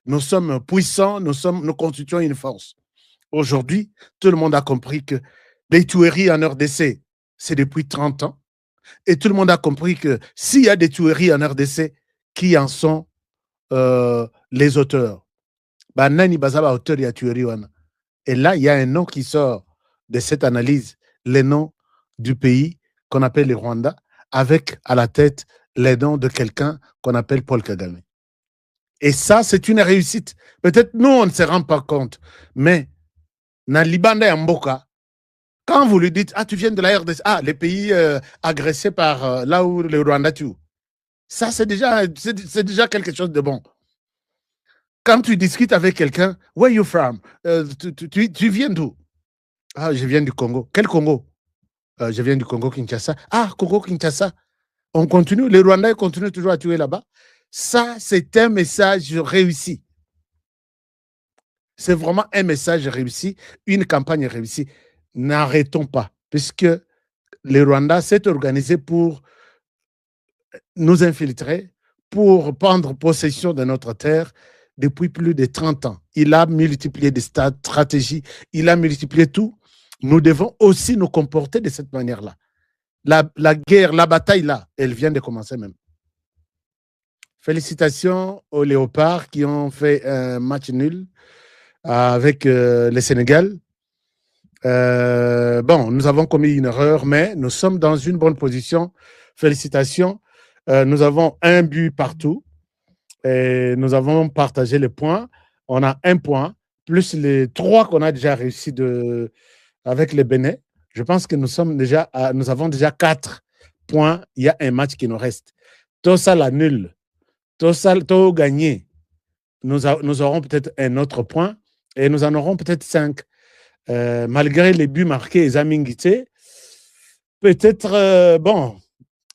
Nous sommes puissants, nous constituons une force. Aujourd'hui, tout le monde a compris que les tueries en RDC, c'est depuis 30 ans. Et tout le monde a compris que s'il y a des tueries en RDC, qui en sont les auteurs? Bah, Nani Bazaba, auteur, il y a tuerie. Et là, il y a un nom qui sort de cette analyse, les noms du pays qu'on appelle le Rwanda, avec à la tête les noms de quelqu'un qu'on appelle Paul Kagame. Et ça, c'est une réussite. Peut-être nous, on ne se rend pas compte, mais dans Libanda et Mboka, quand vous lui dites, ah, tu viens de la RDC, ah, les pays agressés par là où le Rwanda tue, ça, c'est déjà quelque chose de bon. Quand tu discutes avec quelqu'un, where you from? Tu viens d'où? Ah, je viens du Congo. Quel Congo? Je viens du Congo-Kinshasa. Ah, Congo-Kinshasa. On continue, les Rwandais continuent toujours à tuer là-bas. Ça, c'est un message réussi. C'est vraiment un message réussi, une campagne réussie. N'arrêtons pas, puisque le Rwanda s'est organisé pour nous infiltrer, pour prendre possession de notre terre depuis plus de 30 ans. Il a multiplié des stratégies, il a multiplié tout. Nous devons aussi nous comporter de cette manière-là. La guerre, la bataille, là, elle vient de commencer même. Félicitations aux Léopards qui ont fait un match nul avec le Sénégal. Bon, nous avons commis une erreur, mais nous sommes dans une bonne position. Félicitations. Nous avons un but partout et nous avons partagé les points. On a un point, plus les 3 qu'on a déjà réussi avec les Bénin. Je pense que nous avons déjà 4 points. Il y a un match qui nous reste. Tout ça, la nulle. Tout ça, tout gagné. Nous aurons peut-être un autre point et nous en aurons peut-être 5. Malgré les buts marqués, les Amingité, peut-être, bon,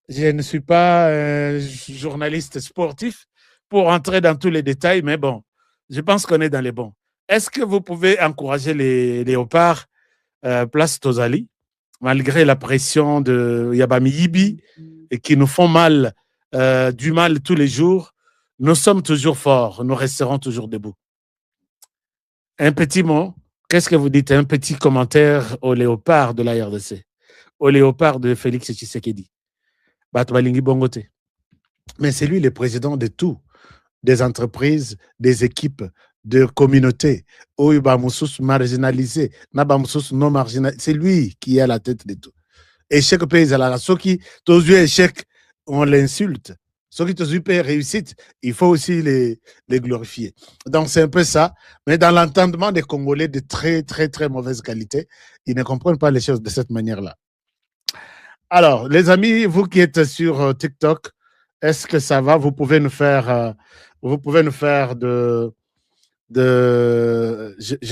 je ne suis pas journaliste sportif pour entrer dans tous les détails, mais bon, je pense qu'on est dans les bons. Est-ce que vous pouvez encourager les Léopards place Tozali, malgré la pression de Yabami Yibi, et qui nous font mal, du mal tous les jours? Nous sommes toujours forts, nous resterons toujours debout. Un petit mot, qu'est-ce que vous dites? Un petit commentaire au Léopard de la RDC, au Léopard de Félix Tshisekedi. Batbalingi Bongote. Mais c'est lui le président de tout, des entreprises, des équipes, de communautés, marginalisés, non marginalisés. C'est lui qui est à la tête de tout. Et chaque pays, ceux qui tous eu échec, on l'insulte. Ceux qui tous eu réussite, il faut aussi les glorifier. Donc c'est un peu ça. Mais dans l'entendement des Congolais de très, très, très mauvaise qualité, ils ne comprennent pas les choses de cette manière-là. Alors, les amis, vous qui êtes sur TikTok, est-ce que ça va? Vous pouvez nous faire je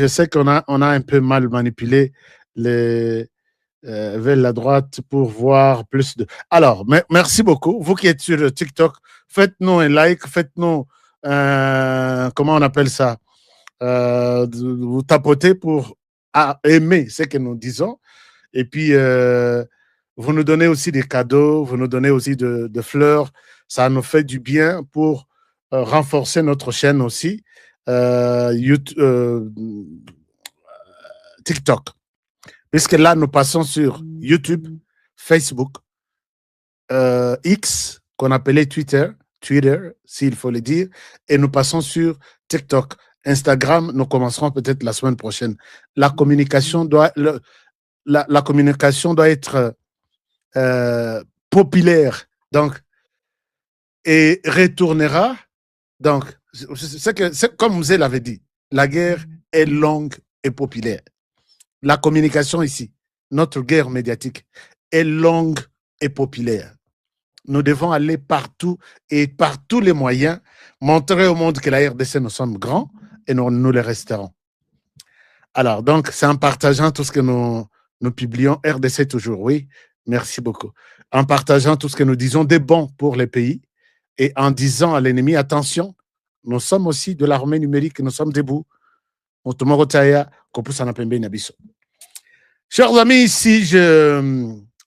sais qu'on a un peu mal manipulé vers la droite pour voir plus de... Alors, merci beaucoup. Vous qui êtes sur TikTok, faites-nous un like, faites-nous, comment on appelle ça? Vous tapotez pour aimer ce que nous disons. Et puis, vous nous donnez aussi des cadeaux, vous nous donnez aussi de fleurs. Ça nous fait du bien pour renforcer notre chaîne aussi. TikTok. Puisque là, nous passons sur YouTube, Facebook, X, qu'on appelait Twitter, s'il faut le dire, et nous passons sur TikTok. Instagram, nous commencerons peut-être la semaine prochaine. La communication doit être populaire, donc, et retournera. Donc, c'est comme vous l'avez dit, la guerre est longue et populaire. La communication ici, notre guerre médiatique, est longue et populaire. Nous devons aller partout et par tous les moyens montrer au monde que la RDC, nous sommes grands et nous le resterons. Alors, donc, c'est en partageant tout ce que nous publions, RDC toujours, oui, merci beaucoup. En partageant tout ce que nous disons des bons pour les pays et en disant à l'ennemi, attention, nous sommes aussi de l'armée numérique, nous sommes debout. Chers amis, ici,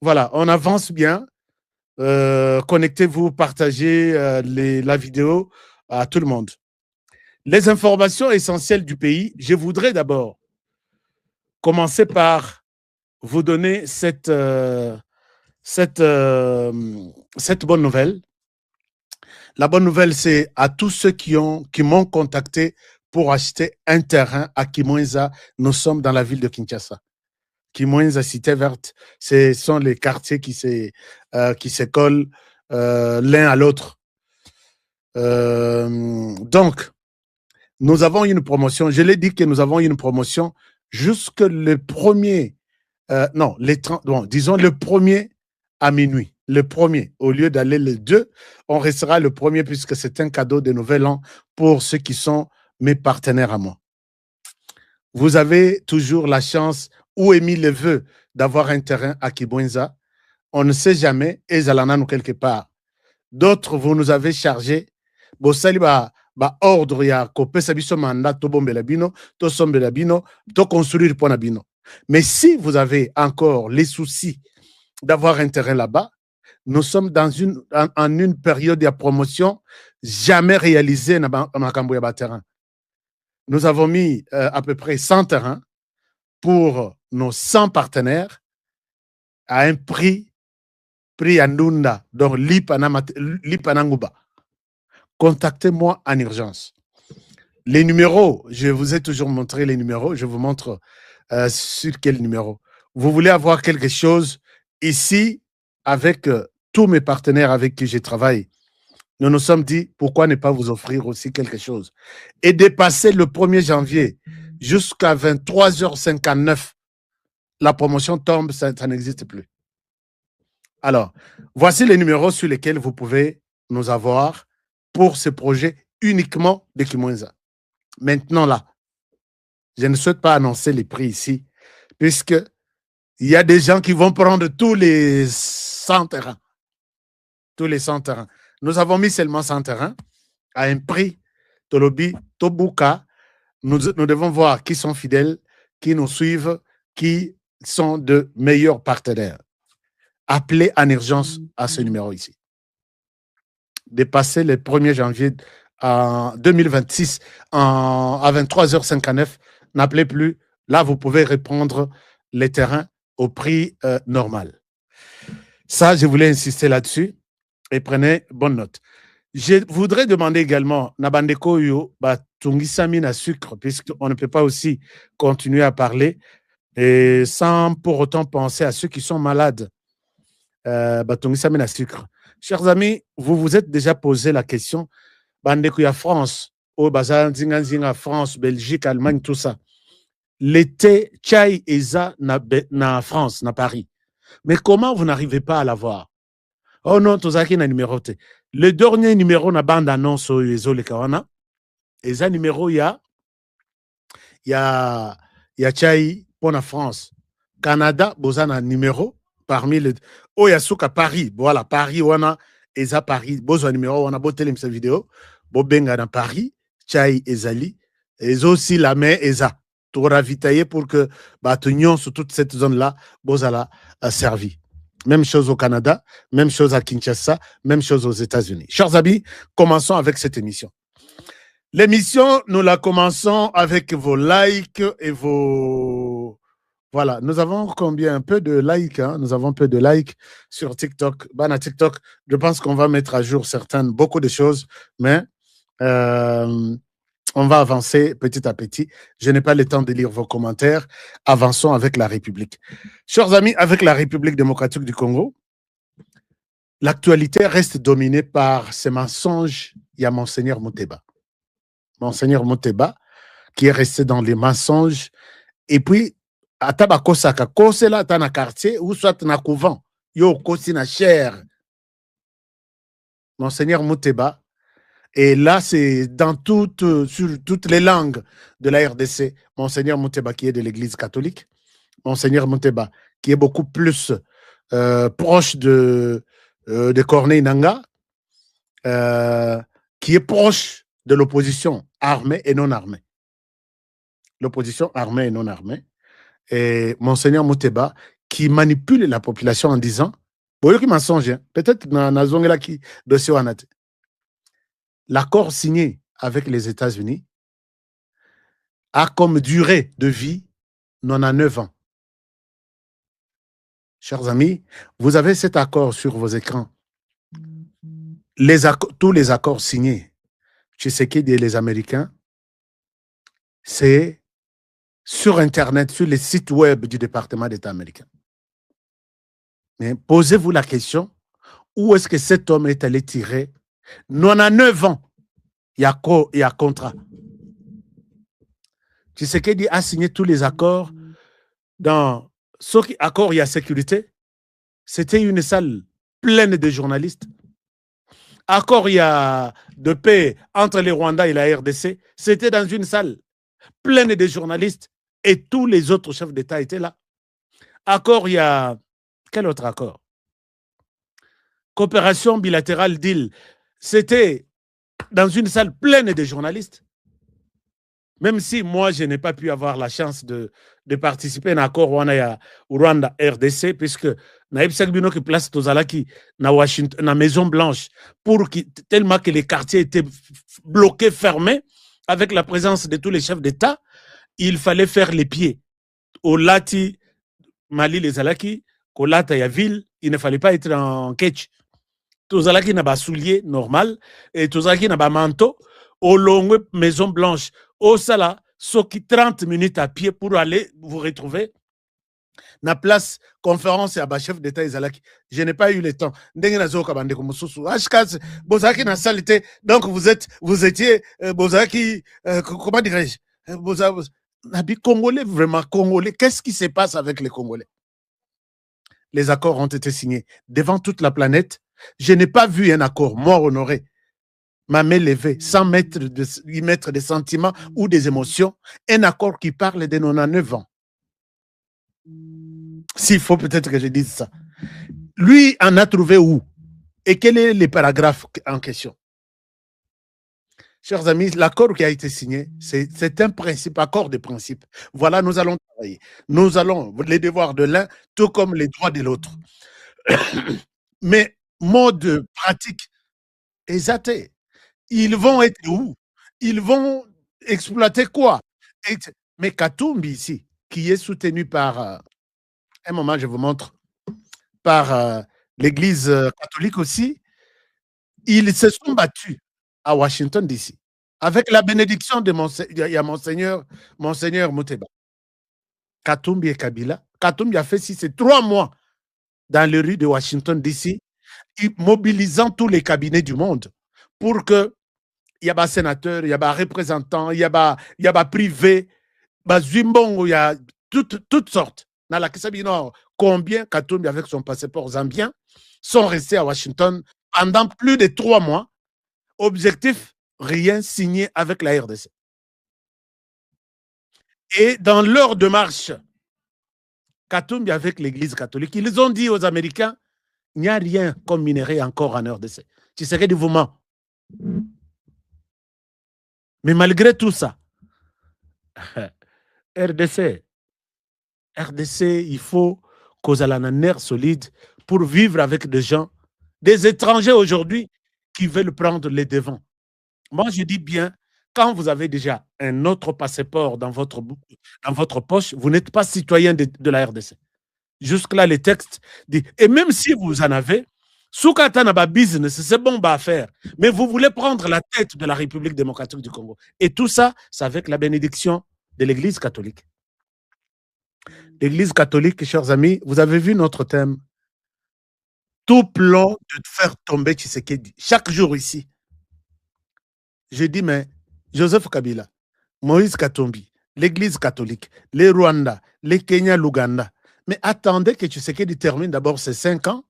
voilà, on avance bien. Connectez-vous, partagez la vidéo à tout le monde. Les informations essentielles du pays, je voudrais d'abord commencer par vous donner cette bonne nouvelle. La bonne nouvelle, c'est à tous ceux qui m'ont contacté pour acheter un terrain à Kimwenza. Nous sommes dans la ville de Kinshasa. Kimwenza, Cité Verte, ce sont les quartiers qui se collent l'un à l'autre. Donc, nous avons une promotion. Je l'ai dit que nous avons une promotion jusque le 1er, non, les 30, bon, disons le 1er à minuit. Le 1er, au lieu d'aller le 2, on restera le 1er puisque c'est un cadeau de Nouvel An pour ceux qui sont mes partenaires à moi. Vous avez toujours la chance ou émis le vœu d'avoir un terrain à Kibwenza. On ne sait jamais, et Zalana quelque part. D'autres, vous nous avez chargé. Bosali ba ordre ya kopesa biso mandat to bombela bino, to sombela bino, to construire pona bino. Mais si vous avez encore les soucis d'avoir un terrain là-bas, nous sommes en une période de promotion jamais réalisée dans Makambo ya terrain. Nous avons mis à peu près 100 terrains pour nos 100 partenaires à un prix Andunda, donc Lipananguba. Contactez-moi en urgence. Les numéros, je vous ai toujours montré les numéros, je vous montre sur quel numéro. Vous voulez avoir quelque chose ici avec tous mes partenaires avec qui je travaille. Nous nous sommes dit, pourquoi ne pas vous offrir aussi quelque chose? Et dépasser le 1er janvier jusqu'à 23h59, la promotion tombe, ça n'existe plus. Alors, voici les numéros sur lesquels vous pouvez nous avoir pour ce projet uniquement de Kimwenza. Maintenant, là, je ne souhaite pas annoncer les prix ici, puisque il y a des gens qui vont prendre tous les 100 terrains. Tous les 100 terrains. Nous avons mis seulement 100 terrains à un prix, Tolobi, Tobuka. Nous devons voir qui sont fidèles, qui nous suivent, qui sont de meilleurs partenaires. Appelez en urgence à ce numéro ici. Dépasser le 1er janvier 2026 à 23h59, n'appelez plus. Là, vous pouvez répondre les terrains au prix normal. Ça, je voulais insister là-dessus et prenez bonne note. Je voudrais demander également, Nabandeko yo, tungisami na sucre, puisqu'on ne peut pas aussi continuer à parler et sans pour autant penser à ceux qui sont malades. Tungisami na sucre. Chers amis, vous vous êtes déjà posé la question, Bandeko ya France, au Bazanzinga, France, Belgique, Allemagne, tout ça. L'été, Chai Eza na France, na Paris. Mais comment vous n'arrivez pas à l'avoir? Oh non, Tozaki na numéroté. Le dernier numéro na bande annonce au Ezo le Kawana. Eza numéro ya Chai pour la France. Canada, bozana numéro parmi les. Oh Yasuka Paris. Voilà, Paris, wana. Eza Paris. Bozo numéro, on a beau télé cette vidéo. Bobenga dans Paris. Chai Ezali. Ezo aussi la main Eza. Tout ravitailler pour que Batunion sur toute cette zone-là, Bozala a servi. Même chose au Canada, même chose à Kinshasa, même chose aux États-Unis. Chers amis, commençons avec cette émission. L'émission, nous la commençons avec vos likes et vos... Voilà, nous avons combien? Un peu de likes, hein? Nous avons un peu de likes sur TikTok. Bana TikTok, je pense qu'on va mettre à jour beaucoup de choses, mais on va avancer petit à petit. Je n'ai pas le temps de lire vos commentaires. Avançons avec la République. Chers amis, avec la République démocratique du Congo, l'actualité reste dominée par ces mensonges. Il y a Monseigneur Mouteba. Monseigneur Mouteba, qui est resté dans les mensonges. Et puis, ataba kosaka, kosela ta na quartier, ou soit na couvent. Yo kosi na cher. Monseigneur Mouteba. Et là, c'est sur toutes les langues de la RDC. Monseigneur Mouteba, qui est de l'Église catholique. Monseigneur Mouteba, qui est beaucoup plus proche de Corneille Nangaa, qui est proche de l'opposition armée et non armée. L'opposition armée et non armée. Et Monseigneur Mouteba, qui manipule la population en disant, peut-être dans qui dossier l'accord signé avec les États-Unis a comme durée de vie 99 ans. Chers amis, vous avez cet accord sur vos écrans. Tous les accords signés, Tshisekedi et les Américains, c'est sur Internet, sur les sites web du département d'État américain. Mais posez-vous la question, où est-ce que cet homme est allé tirer 99 ans, il y a contrat. Tshisekedi a signé tous les accords. Dans ce accord, il y a sécurité. C'était une salle pleine de journalistes. Accord, il y a de paix entre les Rwandais et la RDC. C'était dans une salle pleine de journalistes et tous les autres chefs d'État étaient là. Accord, il y a... Quel autre accord? Coopération bilatérale deal. C'était dans une salle pleine de journalistes. Même si moi, je n'ai pas pu avoir la chance de participer à un accord Rwanda-RDC, puisque Naïb Bino qui place Tozalaki na Washington, na Maison Blanche, tellement que les quartiers étaient bloqués, fermés, avec la présence de tous les chefs d'État, il fallait faire les pieds. Au Lati, Mali, les Alaki, au Lata, Yaville, il ne fallait pas être en ketch. Tozalaki n'a pas soulier normal, et Tozalaki n'a pas manteau, au long Maison Blanche, au Sala, qui 30 minutes à pied pour aller vous retrouver. Na place conférence à chef d'État Izalaki. Je n'ai pas eu le temps. Donc vous étiez Bozaki, comment dirais-je, Congolais, vraiment Congolais. Qu'est-ce qui se passe avec les Congolais? Les accords ont été signés devant toute la planète. Je n'ai pas vu un accord, moi honoré, ma main levée, sans y mettre des sentiments ou des émotions, un accord qui parle de 99 ans. S'il faut peut-être que je dise ça. Lui en a trouvé où? Et quel est le paragraphe en question? Chers amis, l'accord qui a été signé, c'est un principe, accord de principe. Voilà, nous allons travailler. Nous allons les devoirs de l'un, tout comme les droits de l'autre. Mais mode pratique, exact. Ils vont être où? Ils vont exploiter quoi? Mais Katumbi ici, qui est soutenu par, un moment je vous montre, par l'Église catholique aussi, ils se sont battus à Washington DC avec la bénédiction de Monseigneur Muteba. Katumbi et Kabila. Katumbi a fait 3 mois dans les rues de Washington DC, mobilisant tous les cabinets du monde pour que il y a des sénateurs, il y a des représentants, il y a des privés, il y a toutes sortes. Dans la Kisabi Nord, combien Katumbi avec son passeport zambien sont restés à Washington pendant plus de 3 mois. Objectif, rien signé avec la RDC. Et dans leur démarche, Katumbi avec l'Église catholique, ils ont dit aux Américains, il n'y a rien comme minerai encore en RDC. Tu serais du mouvement. Mais malgré tout ça, RDC, il faut qu'on ait un nerf solide pour vivre avec des gens, des étrangers aujourd'hui qui veulent prendre les devants. Moi, je dis bien, quand vous avez déjà un autre passeport dans votre poche, vous n'êtes pas citoyen de la RDC. Jusque-là, les textes disent, et même si vous en avez, Soukata n'a pas business, c'est bon à faire. Mais vous voulez prendre la tête de la République démocratique du Congo. Et tout ça, c'est avec la bénédiction de l'Église catholique. L'Église catholique, chers amis, vous avez vu notre thème. Tout plan de faire tomber Tshisekedi. Chaque jour ici, je dis, mais Joseph Kabila, Moïse Katumbi, l'Église catholique, les Rwandais, les Kenya, l'Ouganda. Mais attendez que Tshisekedi termine d'abord ses 5 ans,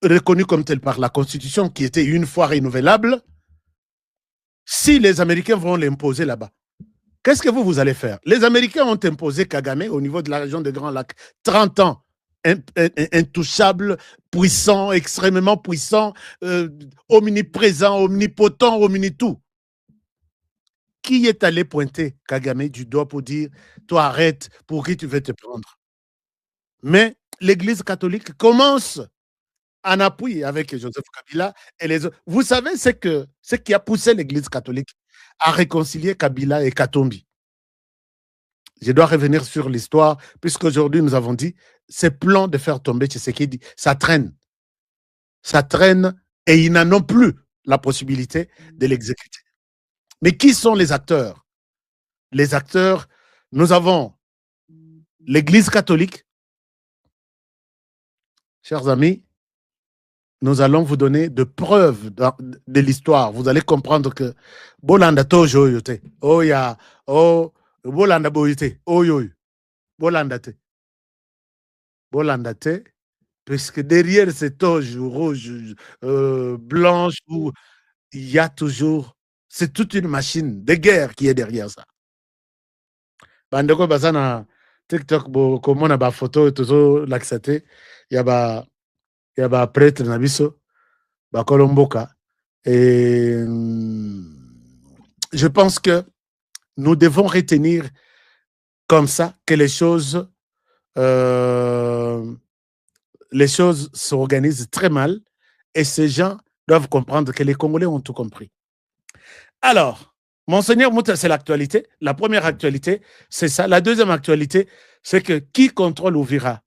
reconnu comme tel par la Constitution, qui était une fois renouvelable. Si les Américains vont l'imposer là-bas, qu'est-ce que vous allez faire? Les Américains ont imposé Kagame au niveau de la région des Grands Lacs. 30 ans, intouchable, puissant, extrêmement puissant, omniprésent, omnipotent, omnitout. Qui est allé pointer Kagame du doigt pour dire « Toi, arrête, pour qui tu veux te prendre ?» Mais l'Église catholique commence en appui avec Joseph Kabila et les autres. Vous savez ce qui a poussé l'Église catholique à réconcilier Kabila et Katumbi. Je dois revenir sur l'histoire, puisqu'aujourd'hui nous avons dit, ces plans de faire tomber Tshisekedi, ça traîne. Ça traîne et ils n'en ont plus la possibilité de l'exécuter. Mais qui sont les acteurs? Les acteurs, nous avons l'Église catholique. Chers amis, nous allons vous donner de preuves de l'histoire. Vous allez comprendre que Bolanda tojo yote. Oh ya, oh Bolanda boyote. Oh yo, Bolanda te. Bolanda te. Puisque derrière ces toges rouges, blanches, où il y a toujours, c'est toute une machine de guerre qui est derrière ça. Bandeko bazana TikTok bo komona ba photo tozo laxate ya ba prêtre na biso ba kolomboka et je pense que nous devons retenir comme ça que les choses s'organisent très mal et ces gens doivent comprendre que les Congolais ont tout compris. Alors, Monseigneur Mouta, c'est l'actualité. La première actualité, c'est ça. La deuxième actualité, c'est que qui contrôle Ouvira?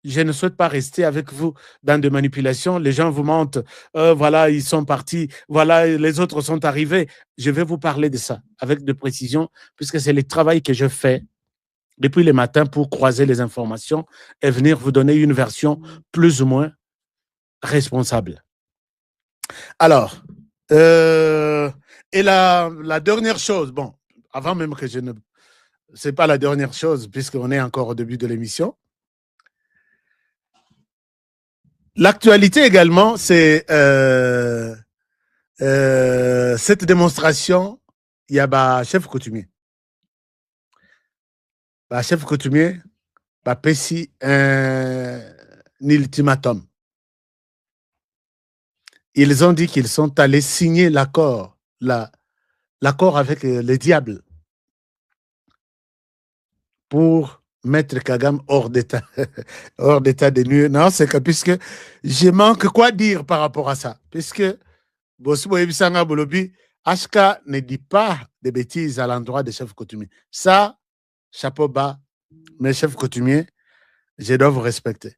Je ne souhaite pas rester avec vous dans des manipulations. Les gens vous mentent. Voilà, ils sont partis. Voilà, les autres sont arrivés. Je vais vous parler de ça avec de précision, puisque c'est le travail que je fais depuis le matin pour croiser les informations et venir vous donner une version plus ou moins responsable. Alors, et la dernière chose, bon, avant même que je ne... C'est pas la dernière chose, puisqu'on est encore au début de l'émission. L'actualité également, c'est cette démonstration, il y a chef coutumier. Chef coutumier, Pessi un ultimatum. Ils ont dit qu'ils sont allés signer l'accord, l'accord avec le diable pour mettre Kagame hors d'état, hors d'état de nuire. Non, c'est que puisque je manque quoi dire par rapport à ça, puisque Bossubo Ebisanga Bolobi, Ashka ne dit pas de bêtises à l'endroit des chefs coutumiers. Ça, chapeau bas, mes chefs coutumiers, je dois vous respecter.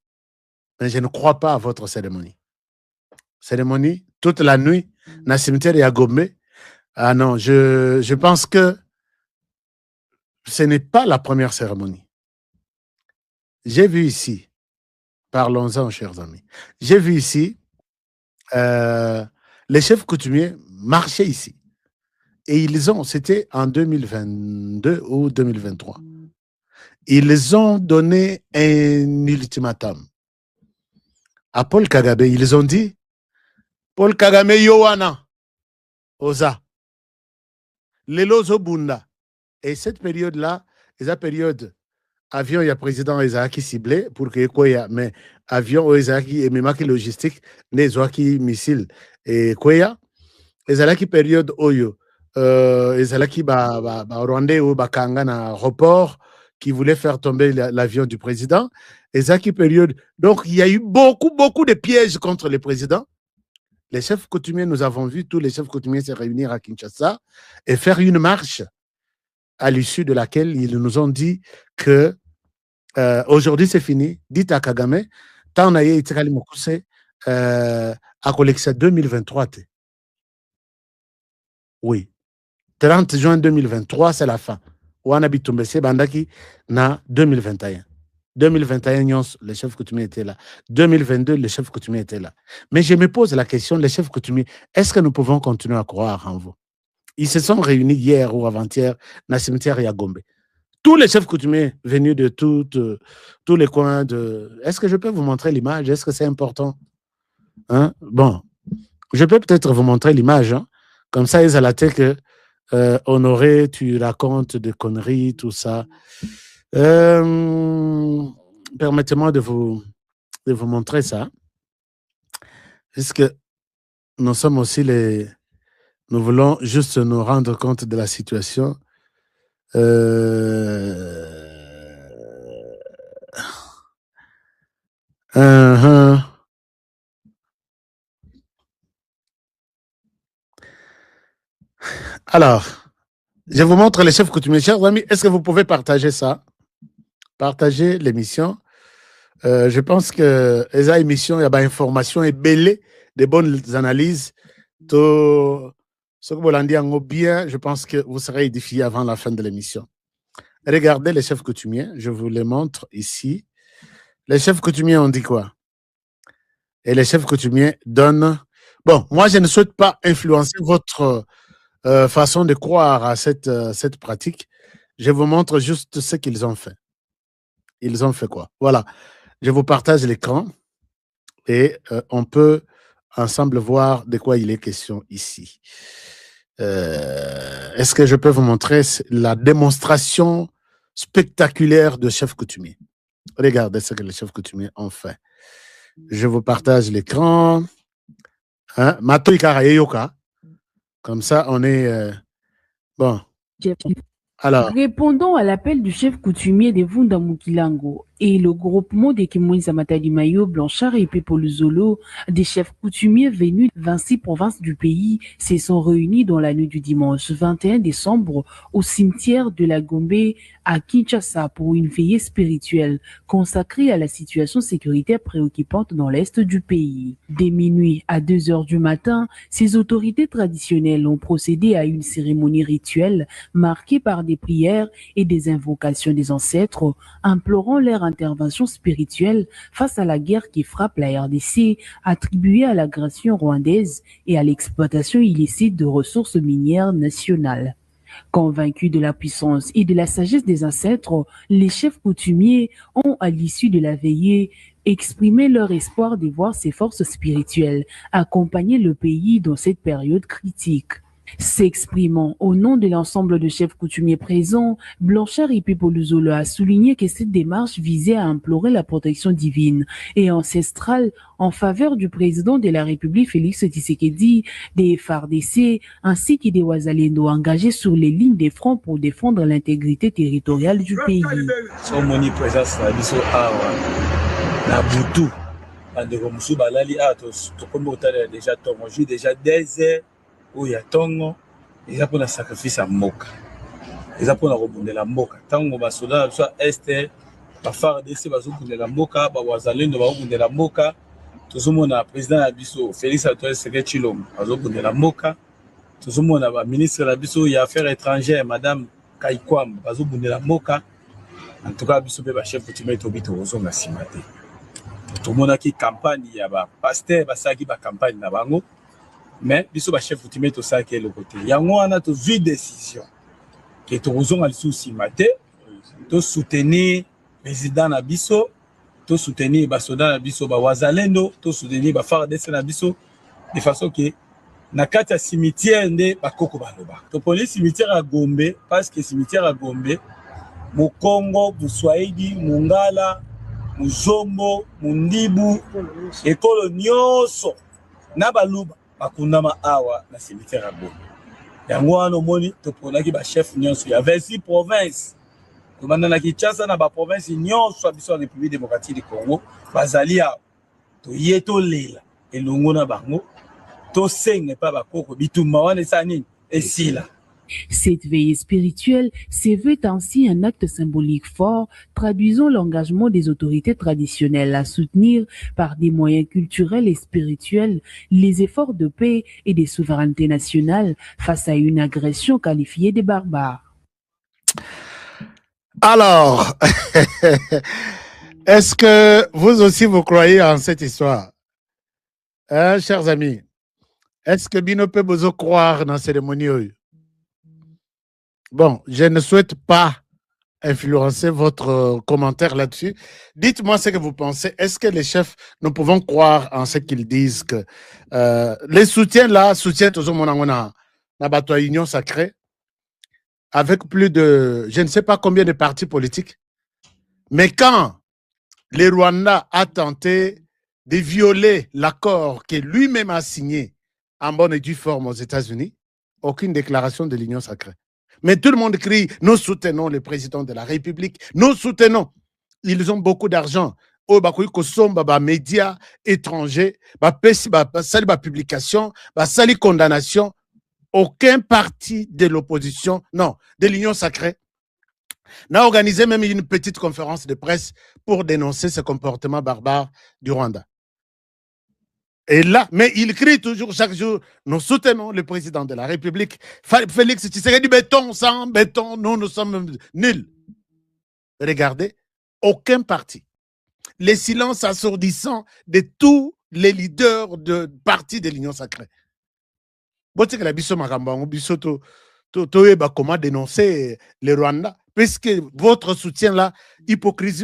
Mais je ne crois pas à votre cérémonie. Cérémonie, toute la nuit, dans le cimetière à Gombe. Ah non, je pense que ce n'est pas la première cérémonie. J'ai vu ici, parlons-en, chers amis, j'ai vu ici les chefs coutumiers marcher ici. Et ils ont, c'était en 2022 ou 2023, ils ont donné un ultimatum à Paul Kagame. Ils ont dit, Paul Kagame Yowana, Oza, Lelozo Bunda. Et cette période-là, c'est la période avion, il y a président Isaac ciblé pour que quoi, mais avion Isaac et même qui logistique, les qui missile et quoi, ezalaki période oyo ezalaki Rwandais ou bakanga na aéroport qui voulait faire tomber l'avion du président. Ezalaki période. Donc il y a eu beaucoup de pièges contre le président. Les chefs coutumiers, nous avons vu tous les chefs coutumiers se réunir à Kinshasa et faire une marche à l'issue de laquelle ils nous ont dit que aujourd'hui c'est fini. Dites à Kagame, tant on a eu Itikali Mokuse à collection 2023. Oui. 30 juin 2023, c'est la fin. Wana Bitumbese Bandaki na 2021. 2021, les chefs coutumiers étaient là. 2022, les chefs coutumiers étaient là. Mais je me pose la question, les chefs coutumiers, est-ce que nous pouvons continuer à croire en vous? Ils se sont réunis hier ou avant-hier dans le cimetière Yagombe. Tous les chefs coutumiers venus de tous les coins de... Est-ce que je peux vous montrer l'image? Est-ce que c'est important? Hein? Bon, je peux peut-être vous montrer l'image. Hein? Comme ça, ils ont la tête que Honoré, tu racontes des conneries, tout ça. Permettez-moi de vous montrer ça. Puisque nous sommes aussi nous voulons juste nous rendre compte de la situation. Alors, je vous montre les chefs coutumiers. Chers amis, est-ce que vous pouvez partager ça? Partager l'émission. Je pense que les émissions, il y a des informations et belles, des bonnes analyses. Tout ce que vous l'en dites bien, je pense que vous serez édifié avant la fin de l'émission. Regardez les chefs coutumiers, je vous les montre ici. Les chefs coutumiers ont dit quoi? Et les chefs coutumiers donnent... Bon, moi, je ne souhaite pas influencer votre façon de croire à cette pratique. Je vous montre juste ce qu'ils ont fait. Ils ont fait quoi? Voilà. Je vous partage l'écran et on peut ensemble voir de quoi il est question ici. Est-ce que je peux vous montrer la démonstration spectaculaire de chefs coutumiers? Regardez ce que les chefs coutumiers ont fait. Je vous partage l'écran. Hein? Comme ça, on est... bon. Alors. Répondant à l'appel du chef coutumier de Vunda Mukilango et le groupement des Kimouïsa Matadi Mayo, Blanchard et Pepoluzolo, des chefs coutumiers venus de 26 provinces du pays, se sont réunis dans la nuit du dimanche 21 décembre au cimetière de la Gombe à Kinshasa pour une veillée spirituelle consacrée à la situation sécuritaire préoccupante dans l'est du pays. Dès minuit à 2 heures du matin, ces autorités traditionnelles ont procédé à une cérémonie rituelle marquée par des prières et des invocations des ancêtres, implorant leur intervention spirituelle face à la guerre qui frappe la RDC, attribuée à l'agression rwandaise et à l'exploitation illicite de ressources minières nationales. Convaincus de la puissance et de la sagesse des ancêtres, les chefs coutumiers ont, à l'issue de la veillée, exprimé leur espoir de voir ces forces spirituelles accompagner le pays dans cette période critique. S'exprimant au nom de l'ensemble de chefs coutumiers présents, Blanchard et Pepoluzolo a souligné que cette démarche visait à implorer la protection divine et ancestrale en faveur du président de la République Félix Tshisekedi, des FARDC ainsi que des Wazalendo engagés sur les lignes des fronts pour défendre l'intégrité territoriale du pays. Oya tongo eza pona sacrifice ya mboka eza pona kobundela mboka tango basoda biso este bafardc bazobundela mboka bawazalendo bazobundela mboka tozomona président ya biso Félix Antoine Tshisekedi Tshilombo bazobundela mboka tozomona baministre na biso ya affaires étrangères madame Kaikwamba bazobundela mboka en tout cas biso mpe bachef coutumier tobi tozonga nsima te tomonaki campagne ya bapaster basalaki bacampagne na bango. Mais biso ba chef coutumier to ça qui est le côté yango wana to vu décision que to rozonga lisusi maté to soutenir président na biso to soutenir ba soda na biso ba wazalendo to soutenir ba FARDC na biso de façon que na kati ya cimetière nde ba koko baloba to poni cimetière à Gombe parce que cimetière à Gombe mu Congo Buswahili Mungala Muzombo Mundibu ekolo nyonso na baluba bakundama awa na cimetière à Gombe. Yango wana omoni toponaki ba chef nyonso ya 26 provinces. Komanda na Kinshasa na ba province nyonso biso ya République démocratique du Congo bazali awa. Toye tolela elongo na bango. Tosenga pa bakoko bitumba wana esa nini esila. Cette veillée spirituelle se veut ainsi un acte symbolique fort, traduisant l'engagement des autorités traditionnelles à soutenir par des moyens culturels et spirituels les efforts de paix et de souveraineté nationale face à une agression qualifiée de barbare. Alors, est-ce que vous aussi vous croyez en cette histoire? Hein, chers amis, est-ce que Bino peut vous croire dans la cérémonie? Bon, je ne souhaite pas influencer votre commentaire là-dessus. Dites-moi ce que vous pensez. Est-ce que les chefs, nous pouvons croire en ce qu'ils disent que les soutiens là, soutiennent toujours mon angona, la union sacrée, avec plus de, je ne sais pas combien de partis politiques. Mais quand le Rwanda a tenté de violer l'accord que lui-même a signé en bonne et due forme aux États-Unis, aucune déclaration de l'union sacrée. Mais tout le monde crie, nous soutenons le président de la République, nous soutenons. Ils ont beaucoup d'argent. Au médias étrangers, publication, condamnation. aucun parti de l'opposition, non, de l'Union sacrée, n'a organisé même une petite conférence de presse pour dénoncer ce comportement barbare du Rwanda. Et là, mais il crie toujours chaque jour, nous soutenons le président de la République, Félix Tshisekedi, béton, sans béton, nous sommes nuls. Regardez, aucun parti. Les silences assourdissants de tous les leaders de partis de l'Union sacrée. Comment dénoncer le Rwanda, puisque votre soutien là, hypocrisie,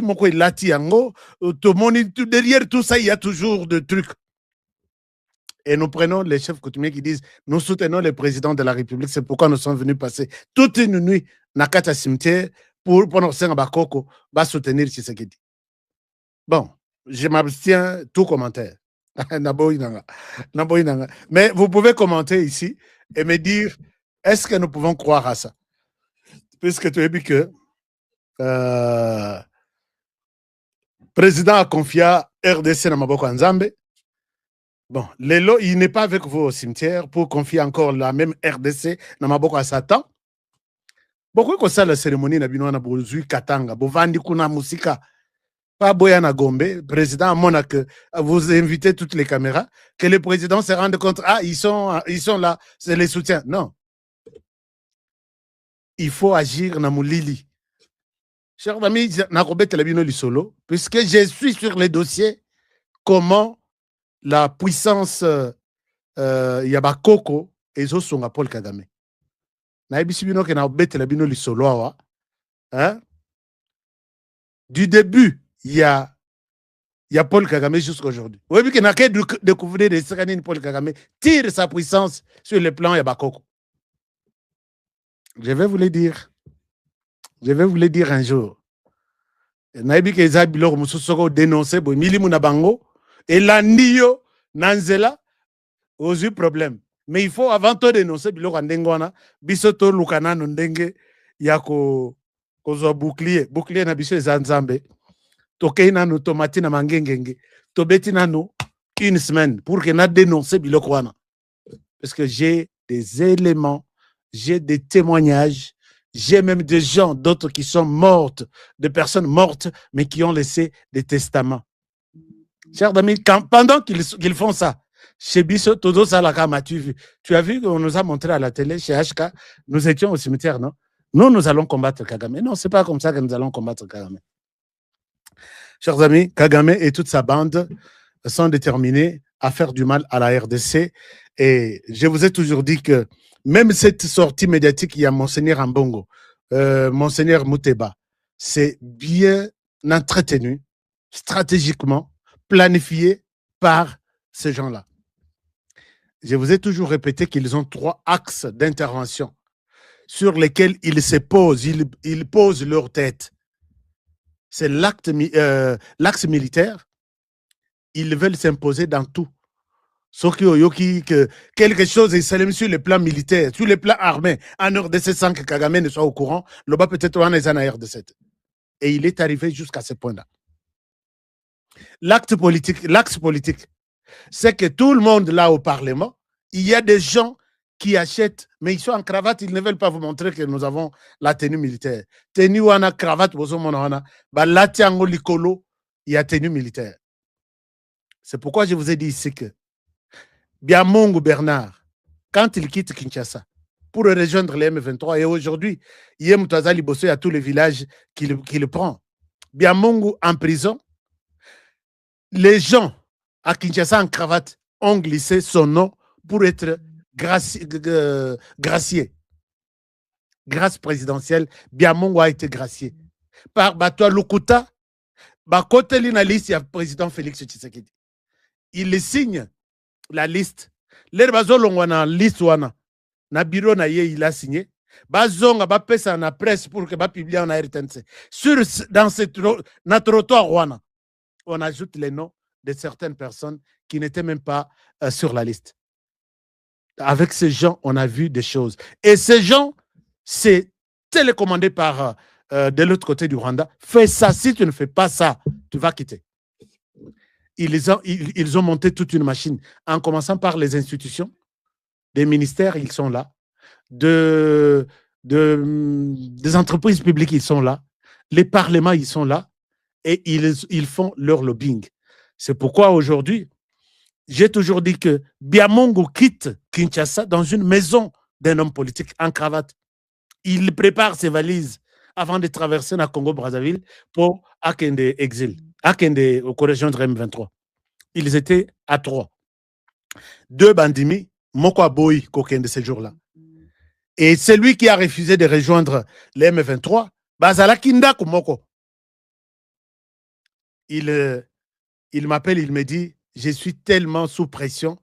derrière tout ça, il y a toujours des trucs. Et nous prenons les chefs coutumiers qui disent nous soutenons le président de la République, c'est pourquoi nous sommes venus passer toute une nuit dans le cimetière pour soutenir Tshisekedi. Bon, je m'abstiens tout commentaire. Mais vous pouvez commenter ici et me dire est-ce que nous pouvons croire à ça? Puisque tu as dit que le président a confié RDC dans Maboko Nzambe. Bon, Lelo, il n'est pas avec vous au cimetière pour confier encore la même RDC dans Maboko à Satan. Pourquoi que ça la cérémonie na bino na bozui katanga, bovandi kuna musika, pas Boyana Gombe, président Monaco, vous invitez toutes les caméras, que le président se rende compte, ah, ils sont là, c'est les soutiens. Non. Il faut agir na Moulili. Chers amis, nakobete la bino lisolo, puisque je suis sur les dossiers, comment la puissance Yabakoko et Zosonga Paul Kagame. Naibisibino ke na obete la bino lisolo awa. Hein? Du début, il y a Paul Kagame jusqu'à aujourd'hui. Vous voyez qu'il n'a qu'à découvrir des Séranines Paul Kagame tire sa puissance sur le plan Yabakoko. Je vais vous le dire. Je vais vous le dire un jour. Naibi ke Zabilor Moussousoko dénoncé bo milimu na bango et l'andio nanzela aux yeux problème. Mais il faut avant tout dénoncer biloko ndengwana bisoto lukana ndenge yako kozo bouclier na biso ezanzambe. Tokei nanu tomati na mangengenge. Tobeti nanu une semaine pour que na dénoncer biloko wana. Parce que j'ai des éléments, j'ai des témoignages, j'ai même des gens, d'autres qui sont mortes, des personnes mortes, mais qui ont laissé des testaments. Chers amis, pendant qu'ils font ça, chez Bisso, Todo Salakama, tu as vu qu'on nous a montré à la télé, chez HK, nous étions au cimetière, non? Nous allons combattre Kagame. Non, c'est pas comme ça que nous allons combattre Kagame. Chers amis, Kagame et toute sa bande sont déterminés à faire du mal à la RDC. Et je vous ai toujours dit que même cette sortie médiatique, il y a Monseigneur Ambongo, Monseigneur Mouteba, c'est bien entretenu, stratégiquement, planifié par ces gens-là. Je vous ai toujours répété qu'ils ont 3 axes d'intervention sur lesquels ils se posent, ils posent leur tête. C'est l'axe militaire. Ils veulent s'imposer dans tout. Sauf que quelque chose est même sur le plan militaire, sur le plan armé, en RDC sans que Kagame ne soit au courant, le bas peut-être en RDC. Et il est arrivé jusqu'à ce point-là. L'axe politique, c'est que tout le monde là au Parlement, il y a des gens qui achètent, mais ils sont en cravate, ils ne veulent pas vous montrer que nous avons la tenue militaire. Tenue ou en cravate, la tiango likolo, il y a tenue militaire. C'est pourquoi je vous ai dit ici que Biamongo Bernard, quand il quitte Kinshasa pour rejoindre les M23, et aujourd'hui, il y a tous les villages qu'il prend. Biamongo en prison, les gens à Kinshasa en cravate ont glissé son nom pour être gracié. Grâce présidentielle, Biamongo a été gracié. Par Batoa Lokuta, côté la liste, il y a le président Félix Tshisekedi. Il signe la liste. Les bazolongwa na liste wana na bureau na ye il a signé. Bazonga ba pesa na presse pour que ba publier en RTNC. Dans notre trottoir wana, on ajoute les noms de certaines personnes qui n'étaient même pas sur la liste. Avec ces gens, on a vu des choses. Et ces gens, c'est télécommandé par de l'autre côté du Rwanda. Fais ça, si tu ne fais pas ça, tu vas quitter. Ils ont monté toute une machine, en commençant par les institutions, des ministères, ils sont là. des entreprises publiques, ils sont là. Les parlements, ils sont là. Et ils font leur lobbying. C'est pourquoi aujourd'hui, j'ai toujours dit que Biamongo quitte Kinshasa dans une maison d'un homme politique en cravate. Il prépare ses valises avant de traverser le Congo-Brazzaville pour Akende exil, Akende au rejoindre M23. Ils étaient à 3. 2 bandimi, Moko Aboy, Kokende ces jours-là. Et celui qui a refusé de rejoindre les M23, Bazala Kinda Kumoko. Il m'appelle, il me dit, je suis tellement sous pression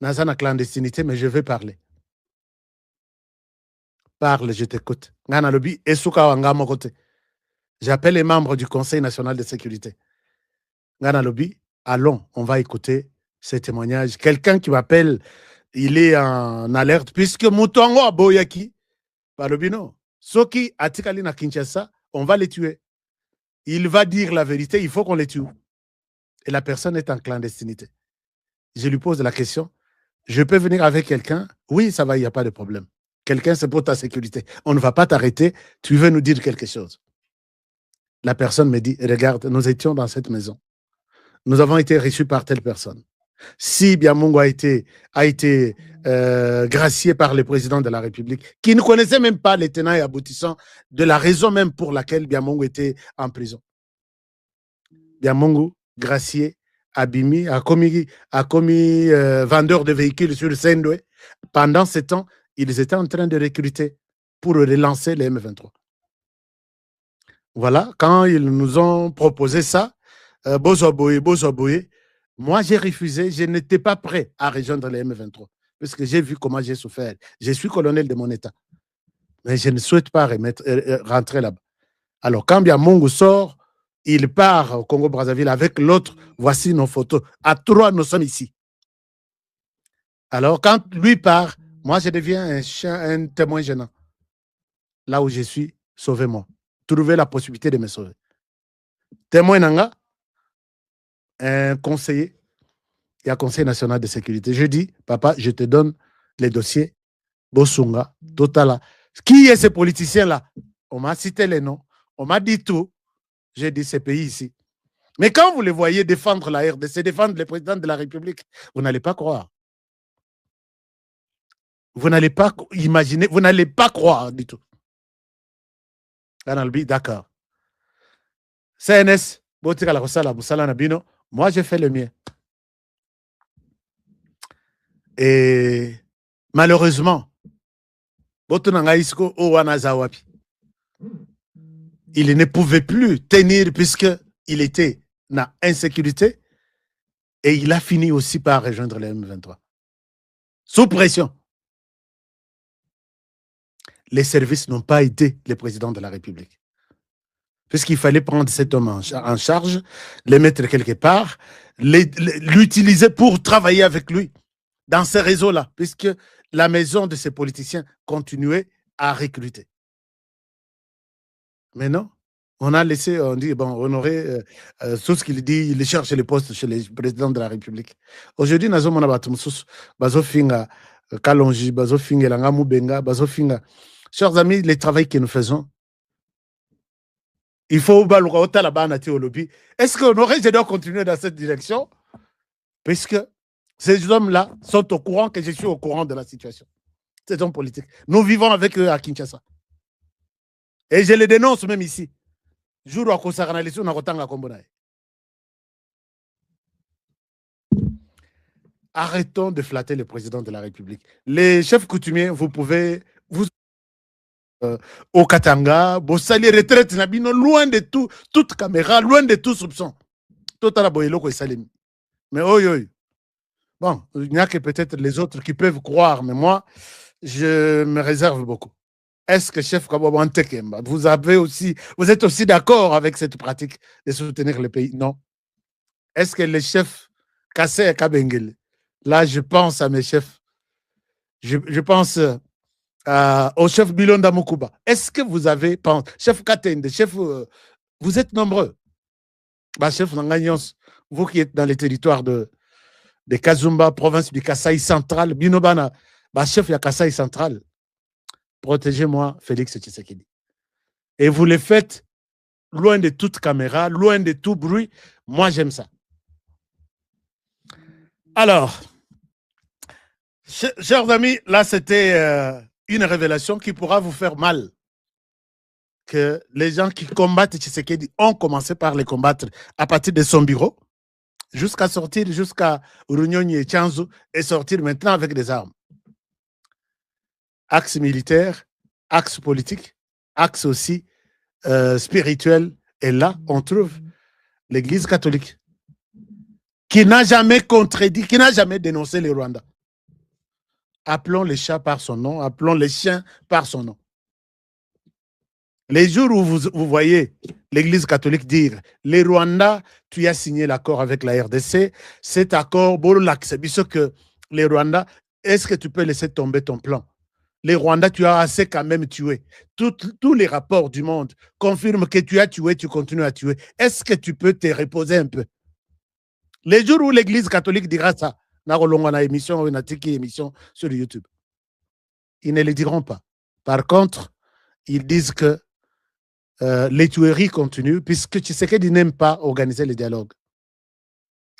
dans la clandestinité, mais je veux parler. Parle, je t'écoute. J'appelle les membres du Conseil national de sécurité. Allons, on va écouter ces témoignages. Quelqu'un qui m'appelle, il est en alerte, puisque Moutongo Aboyaki, Balobino, Soki Atikali na Kinshasa, on va les tuer. Il va dire la vérité, il faut qu'on les tue. Et la personne est en clandestinité. Je lui pose la question, je peux venir avec quelqu'un? Oui, ça va, il n'y a pas de problème. Quelqu'un, c'est pour ta sécurité. On ne va pas t'arrêter, tu veux nous dire quelque chose. La personne me dit, regarde, nous étions dans cette maison. Nous avons été reçus par telle personne. Si Biamongo a été gracié par le président de la République, qui ne connaissait même pas les tenants et aboutissants de la raison même pour laquelle Biamongo était en prison. Biamongo, gracié, Abimi, a commis vendeur de véhicules sur le Sendoué. Pendant ce temps, ils étaient en train de recruter pour relancer les M23. Voilà, quand ils nous ont proposé ça, Bozoboye, moi j'ai refusé, je n'étais pas prêt à rejoindre les M23, parce que j'ai vu comment j'ai souffert. Je suis colonel de mon État, mais je ne souhaite pas rentrer là-bas. Alors quand Biamongo sort, il part au Congo-Brazzaville avec l'autre. Voici nos photos. À 3, nous sommes ici. Alors, quand lui part, moi, je deviens un témoin gênant. Là où je suis, sauvez-moi. Trouvez la possibilité de me sauver. Témoin nanga, un conseiller, il y a un conseil national de sécurité. Je dis, papa, je te donne les dossiers. Bosunga, Totala. Qui est ce politicien-là? On m'a cité les noms. On m'a dit tout. J'ai dit ce pays ici. Mais quand vous les voyez défendre la RDC, défendre le président de la République, vous n'allez pas croire. Vous n'allez pas imaginer, vous n'allez pas croire du tout. D'accord. CNS, moi j'ai fait le mien. Et malheureusement, il ne pouvait plus tenir puisqu'il était dans insécurité et il a fini aussi par rejoindre les M23. Sous pression. Les services n'ont pas aidé le président de la République. Puisqu'il fallait prendre cet homme en charge, le mettre quelque part, l'utiliser pour travailler avec lui dans ces réseaux-là, puisque la maison de ces politiciens continuait à recruter. Mais non, on a laissé, on dit, bon, Honoré, tout ce qu'il dit, il cherche les postes chez le président de la République. Aujourd'hui, nous avons Bazofinga, Kalonji, Bazofinga, Langamou Benga, Bazofinga. Chers amis, le travail que nous faisons, il faut au lobby. Est-ce qu'Honoré, je dois continuer dans cette direction? Puisque ces hommes-là sont au courant que je suis au courant de la situation. Ces hommes politiques. Nous vivons avec eux à Kinshasa. Et je les dénonce même ici. Jour où on a arrêtons de flatter le président de la République. Les chefs coutumiers, vous pouvez au Katanga, vous saliez retraite, loin de tout, toute caméra, loin de tout soupçon. Mais bon, il n'y a que peut-être les autres qui peuvent croire, mais moi, je me réserve beaucoup. Est-ce que chef Kabouaba Ntekemba, vous êtes aussi d'accord avec cette pratique de soutenir le pays? Non. Est-ce que les chefs Kassé et Kabengele, là je pense à mes chefs, je pense au chef Bilonda Mukuba. Est-ce que vous avez pensé, chef Katende, chef, vous êtes nombreux, bah, chef Nanganyons, vous qui êtes dans les territoires de Kazumba, province du Kasaï central, Binobana, bah, chef ya Kasaï central, protégez-moi, Félix Tshisekedi. Et vous le faites loin de toute caméra, loin de tout bruit. Moi, j'aime ça. Alors, chers amis, là, c'était une révélation qui pourra vous faire mal. Que les gens qui combattent Tshisekedi ont commencé par les combattre à partir de son bureau, jusqu'à sortir, jusqu'à Runyonyi et Tchanzu, et sortir maintenant avec des armes. Axe militaire, axe politique, axe aussi spirituel. Et là, on trouve l'Église catholique qui n'a jamais contredit, qui n'a jamais dénoncé les Rwandais. Appelons les chats par son nom, appelons les chiens par son nom. Les jours où vous voyez l'Église catholique dire les Rwandais, tu as signé l'accord avec la RDC, cet accord, c'est que les Rwandais, est-ce que tu peux laisser tomber ton plan? Les Rwandais, tu as assez quand même tué. Tous les rapports du monde confirment que tu as tué, tu continues à tuer. Est-ce que tu peux te reposer un peu? Les jours où l'Église catholique dira ça, émission sur YouTube, ils ne le diront pas. Par contre, ils disent que les tueries continuent puisque Tshisekedi n'aime pas organiser les dialogues.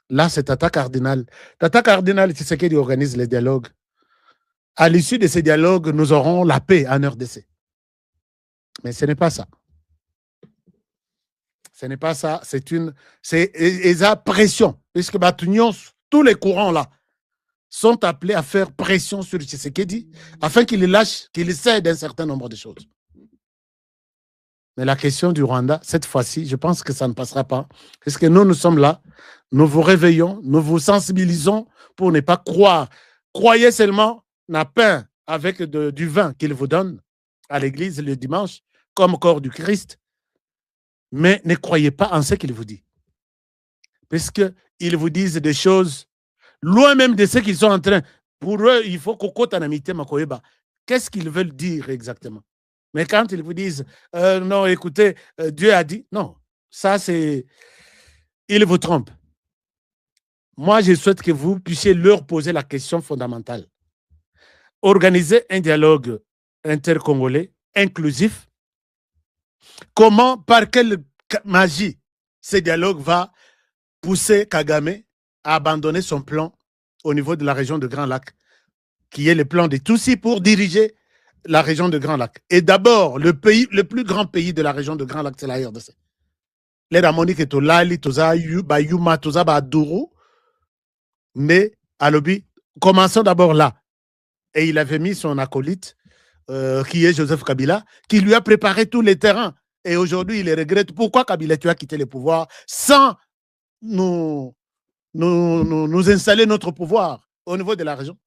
Là, c'est Tata Cardinal. Tata Cardinal, Tshisekedi organise les dialogues. À l'issue de ces dialogues, nous aurons la paix en RDC. Mais ce n'est pas ça. Ce n'est pas ça. C'est la pression. Puisque tous les courants là sont appelés à faire pression sur Tshisekedi afin qu'il lâche, qu'il cède un certain nombre de choses. Mais la question du Rwanda, cette fois-ci, je pense que ça ne passera pas. Parce que nous sommes là, nous vous réveillons, nous vous sensibilisons pour ne pas croire. Croyez seulement la pain avec du vin qu'il vous donne à l'église le dimanche, comme corps du Christ, mais ne croyez pas en ce qu'il vous dit. Parce qu'ils vous disent des choses loin même de ce qu'ils sont en train. Pour eux, il faut qu'on compte en amitié, Makoyeba. Qu'est-ce qu'ils veulent dire exactement? Mais quand ils vous disent, non, écoutez, Dieu a dit, non, ça c'est, ils vous trompent. Moi, je souhaite que vous puissiez leur poser la question fondamentale. Organiser un dialogue intercongolais, inclusif. Comment, par quelle magie, ce dialogue va pousser Kagame à abandonner son plan au niveau de la région de Grand Lac, qui est le plan des Tutsis pour diriger la région de Grand Lac. Et d'abord, le plus grand pays de la région de Grand Lac, c'est la RDC. Les Ramoniques et Tolali, Toza, Yuma, Toza, Badourou. Mais, à l'objet, commençons d'abord là. Et il avait mis son acolyte, qui est Joseph Kabila, qui lui a préparé tous les terrains. Et aujourd'hui, il les regrette. Pourquoi Kabila, tu as quitté le pouvoir sans nous installer notre pouvoir au niveau de la région?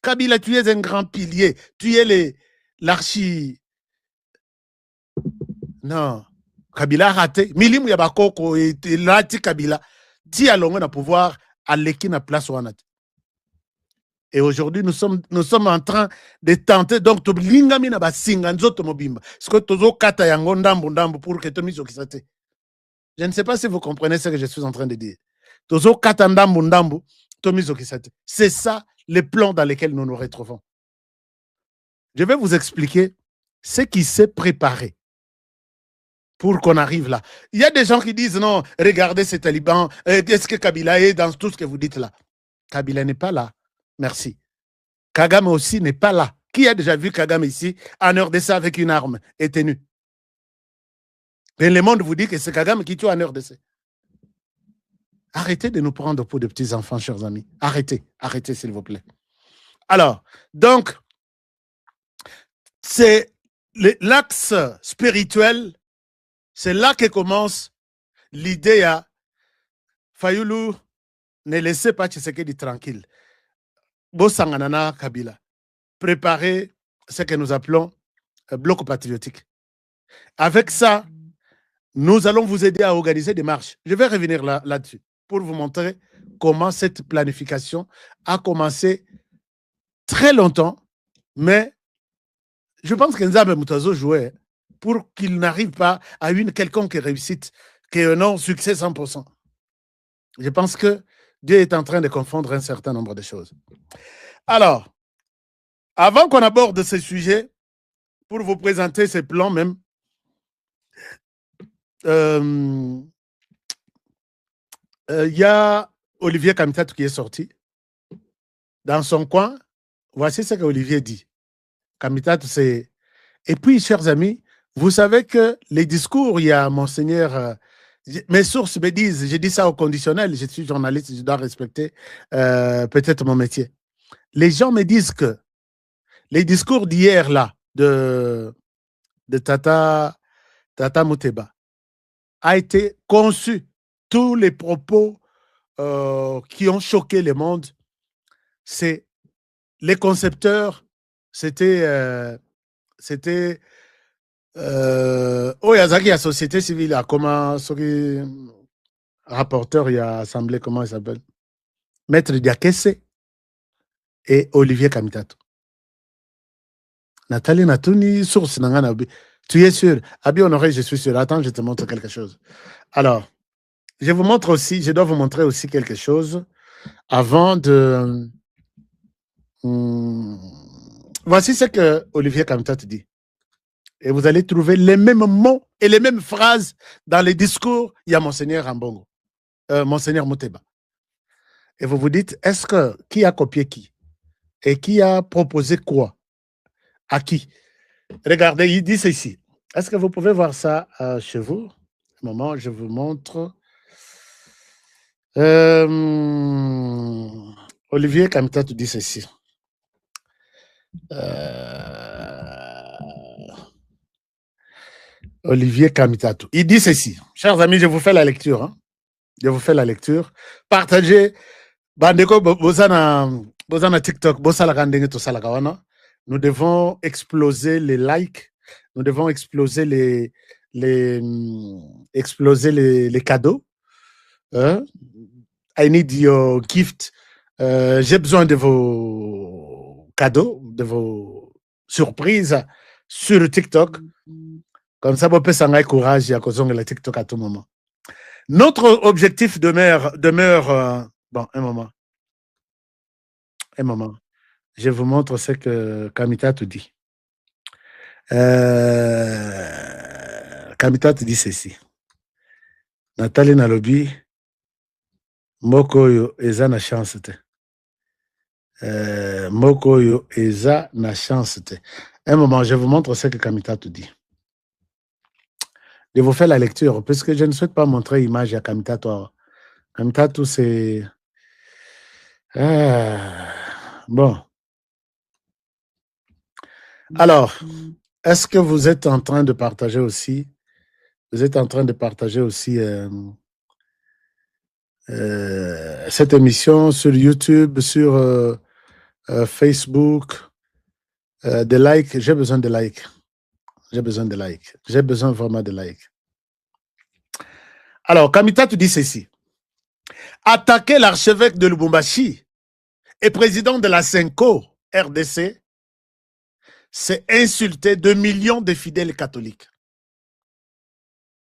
Kabila, tu es un grand pilier. Tu es l'archi. Non. Kabila a raté. Milimu Yabakoko et Lati Kabila. Ti a l'ongé na pouvoir à l'équipe na place Wanat. Et aujourd'hui, nous sommes en train de tenter. Donc, tu lingami na basinga nzoto mobimba. Ce que tozo kata yango ndambu pour que tu miso kisate. Je ne sais pas si vous comprenez ce que je suis en train de dire. Tozo kata ndambu to miso kisate. C'est ça le plan dans lequel nous nous retrouvons. Je vais vous expliquer ce qui s'est préparé pour qu'on arrive là. Il y a des gens qui disent non, regardez ces talibans, est-ce que Kabila est dans tout ce que vous dites là? Kabila n'est pas là. Merci. Kagame aussi n'est pas là. Qui a déjà vu Kagame ici en RDC avec une arme et tenue? Mais le monde vous dit que c'est Kagame qui tue en RDC. Arrêtez de nous prendre pour de petits enfants, chers amis. Arrêtez, s'il vous plaît. Alors, donc, c'est l'axe spirituel, c'est là que commence l'idée à Fayulu, ne laissez pas Tshisekedi tranquille. Bosanganana Kabila. Préparer ce que nous appelons un bloc patriotique. Avec ça, nous allons vous aider à organiser des marches. Je vais revenir là-dessus pour vous montrer comment cette planification a commencé très longtemps, mais je pense que Nzambe Moutazo jouait pour qu'il n'arrive pas à une quelconque réussite, que non, succès 100%. Je pense que Dieu est en train de confondre un certain nombre de choses. Alors, avant qu'on aborde ce sujet, pour vous présenter ces plans même. Y a Olivier Kamitat qui est sorti. Dans son coin, voici ce qu'Olivier dit. Kamitat, c'est... Et puis, chers amis, vous savez que les discours, il y a Monseigneur... mes sources me disent, je dis ça au conditionnel, je suis journaliste, je dois respecter peut-être mon métier. Les gens me disent que les discours d'hier, là, de Tata Muteba, a été conçu. Tous les propos qui ont choqué le monde, c'est les concepteurs, c'était Oyazaki, la société civile, a comment, rapporteur, il y a assemblé, comment il s'appelle? Maître Diakese et Olivier Kamitato. Nathalie Natouni, source Nangana. Tu es sûr? Abi Honoré, je suis sûr. Attends, je te montre quelque chose. Alors, je vous montre aussi, je dois vous montrer aussi quelque chose avant de... Voici ce que Olivier Kamitato dit. Et vous allez trouver les mêmes mots et les mêmes phrases dans les discours. Il y a Monseigneur Ambongo, Monseigneur Muteba. Et vous vous dites, est-ce que qui a copié qui? Et qui a proposé quoi? À qui? Regardez, il dit ceci. Est-ce que vous pouvez voir ça chez vous? Un moment, je vous montre. Olivier Kamitato dit ceci. Olivier Kamitato. Il dit ceci. Chers amis, je vous fais la lecture. Hein. Je vous fais la lecture. Partagez. Bandeko, bozana TikTok, bosala kandenge to sala kawana. Nous devons exploser les likes. Nous devons exploser les cadeaux. I need your gift. J'ai besoin de vos cadeaux, de vos surprises sur TikTok. Comme ça, vous pouvez s'engager courage à cause de la TikTok à tout moment. Notre objectif demeure bon, un moment. Je vous montre ce que Kamitato dit. Kamitato dit ceci. Nathalie Nalobi, Mokoyo eza na chance te. Mokoyo eza na chance te. Un moment, je vous montre ce que Kamitato dit. Je vous fais la lecture, puisque je ne souhaite pas montrer l'image à Kamitato. Kamitato, c'est... bon. Alors, est-ce que vous êtes en train de partager aussi? Vous êtes en train de partager aussi cette émission sur YouTube, sur Facebook, des likes? J'ai besoin de likes. J'ai besoin de likes. J'ai besoin vraiment de likes. Alors, Kamitato dit ceci. Attaquer l'archevêque de Lubumbashi et président de la Senko RDC, c'est insulter 2 millions de fidèles catholiques.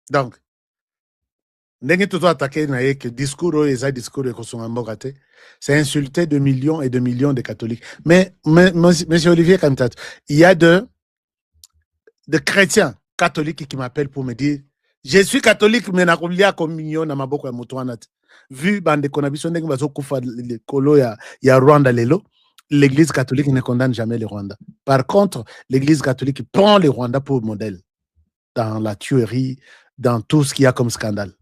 Donc, c'est insulter 2 millions et 2 millions de catholiques. Mais, monsieur Olivier Kamitato, il y a de chrétiens catholiques qui m'appellent pour me dire, je suis catholique, mais je n'ai pas communion dans ma boko ya motoanat. Vu bande konabiso ndenge bazokufa kolo ya Rwanda lelo, l'église catholique ne condamne jamais le Rwanda. Par contre, l'église catholique prend le Rwanda pour modèle dans la tuerie, dans tout ce qu'il y a comme scandale.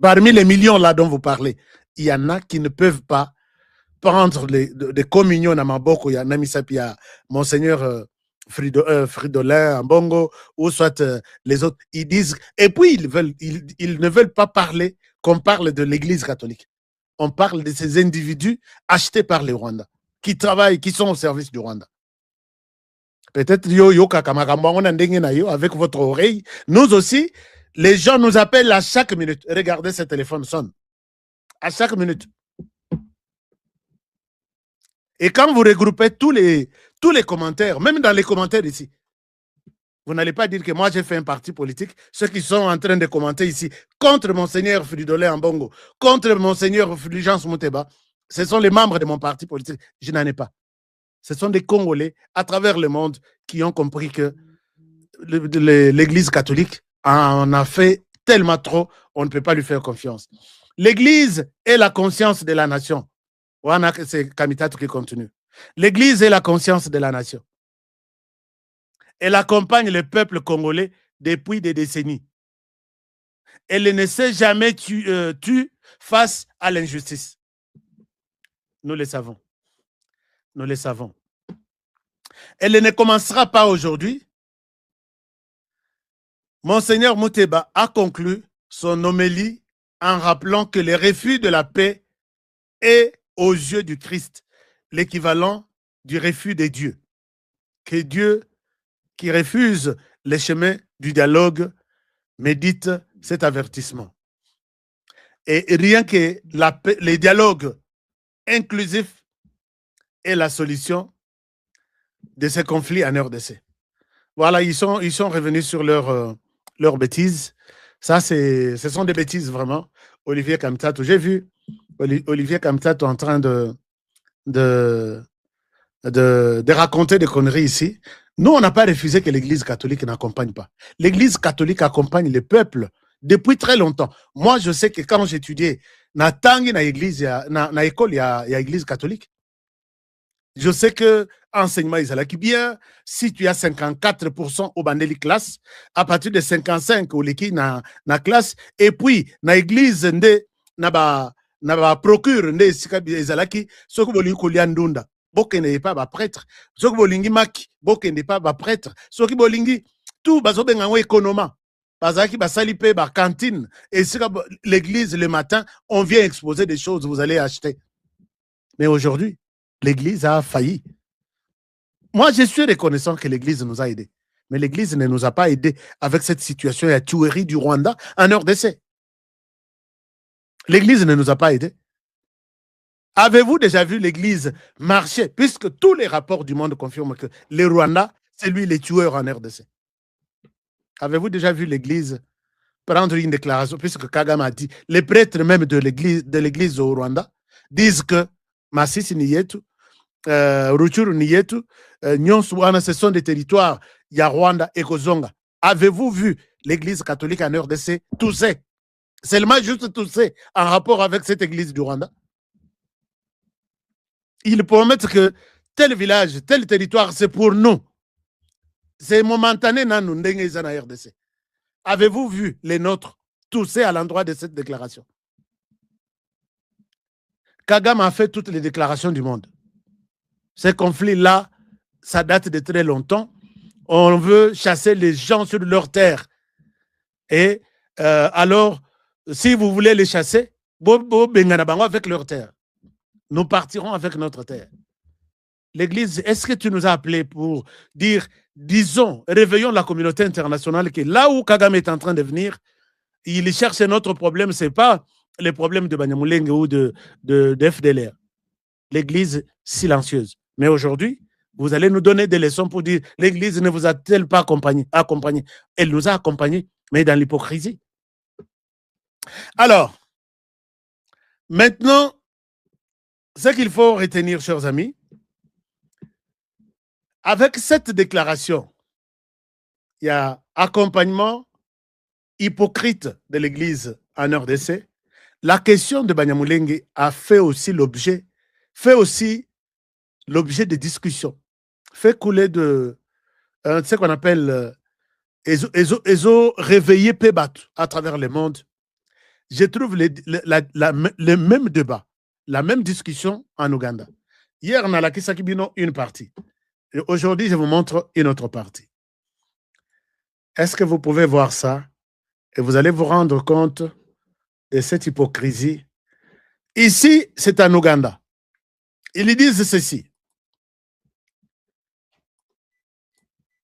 Parmi les millions là dont vous parlez, il y en a qui ne peuvent pas prendre des communions à Maboko, il y a Namisapi, il y a Monseigneur Fridolin, Ambongo, ou soit les autres. Ils disent, et puis ils ne veulent pas parler qu'on parle de l'église catholique. On parle de ces individus achetés par les Rwandais, qui travaillent, qui sont au service du Rwanda. Peut-être avec votre oreille. Nous aussi, les gens nous appellent à chaque minute. Regardez, ce téléphone sonne. À chaque minute. Et quand vous regroupez tous les commentaires, même dans les commentaires ici, vous n'allez pas dire que moi j'ai fait un parti politique. Ceux qui sont en train de commenter ici contre Monseigneur Fridolin Ambongo, contre Monseigneur Fulgence Muteba, ce sont les membres de mon parti politique. Je n'en ai pas. Ce sont des Congolais à travers le monde qui ont compris que l'Église catholique en a fait tellement trop, on ne peut pas lui faire confiance. L'Église est la conscience de la nation. C'est Kamitato qui continue. L'Église est la conscience de la nation. Elle accompagne le peuple congolais depuis des décennies. Elle ne s'est jamais tue face à l'injustice. Nous le savons. Nous le savons. Elle ne commencera pas aujourd'hui. Monseigneur Mouteba a conclu son homélie en rappelant que le refus de la paix est, aux yeux du Christ, l'équivalent du refus de Dieu. Que Dieu, qui refuse les chemins du dialogue, médite cet avertissement. Et rien que les dialogues inclusifs est la solution de ces conflits en RDC. Voilà, ils sont revenus sur leurs bêtises. Ça, ce sont des bêtises vraiment. Olivier Kamitato, j'ai vu Olivier Kamitato en train de raconter des conneries ici. Nous, on n'a pas refusé que l'Église catholique n'accompagne pas. L'Église catholique accompagne le peuple depuis très longtemps. Moi, je sais que quand j'étudiais, na tangi na église, na école, il y a église catholique. Je sais que enseignement est bien. Si tu as 54% au bandeli classe, à partir de 55 au leki na classe, et puis na église nde na ba procure nde sika ezalaki soko bolingi kolia ndunda bokende pas ba prêtre soko bolingi maki bokende pas ba prêtre soki bolingi tout bazobenga ngo économa bazaki basali pe ba cantine et sika l'église le matin on vient exposer des choses vous allez acheter. Mais aujourd'hui l'Église a failli. Moi, je suis reconnaissant que l'Église nous a aidés. Mais l'Église ne nous a pas aidés avec cette situation de la tuerie du Rwanda en RDC. L'Église ne nous a pas aidés. Avez-vous déjà vu l'Église marcher, puisque tous les rapports du monde confirment que le Rwanda, c'est lui le tueur en RDC. Avez-vous déjà vu l'Église prendre une déclaration, puisque Kagame a dit, les prêtres même de l'Église au Rwanda disent que Masisi ni yetu, Ruchuru ni yetu, Nyonsu wana, ce sont des territoires, il y a Rwanda et Kozonga. Avez-vous vu l'église catholique en RDC tousser? Seulement juste tousser en rapport avec cette église du Rwanda. Ils promettent que tel village, tel territoire, c'est pour nous. C'est momentané dans nous, en RDC. Avez-vous vu les nôtres tousser à l'endroit de cette déclaration? Kagame a fait toutes les déclarations du monde. Ces conflits-là, ça date de très longtemps. On veut chasser les gens sur leur terre. Et alors, si vous voulez les chasser, avec leur terre. Nous partirons avec notre terre. L'Église, est-ce que tu nous as appelés pour dire, disons, réveillons la communauté internationale que là où Kagame est en train de venir, il cherche notre problème, ce n'est pas les problèmes de Banyamulenge ou de FDLR. L'Église silencieuse. Mais aujourd'hui, vous allez nous donner des leçons pour dire l'Église ne vous a-t-elle pas accompagné? Elle nous a accompagnés, mais dans l'hypocrisie. Alors, maintenant, ce qu'il faut retenir, chers amis, avec cette déclaration, il y a accompagnement hypocrite de l'Église en RDC. La question de Banyamulenge a fait aussi l'objet de discussions, fait couler de ce qu'on appelle réveillé Pébat à travers le monde. Je trouve le même débat, la même discussion en Ouganda. Hier, on a la Kisakibino une partie. Et aujourd'hui, je vous montre une autre partie. Est-ce que vous pouvez voir ça? Et vous allez vous rendre compte de cette hypocrisie. Ici, c'est en Ouganda. Ils disent ceci.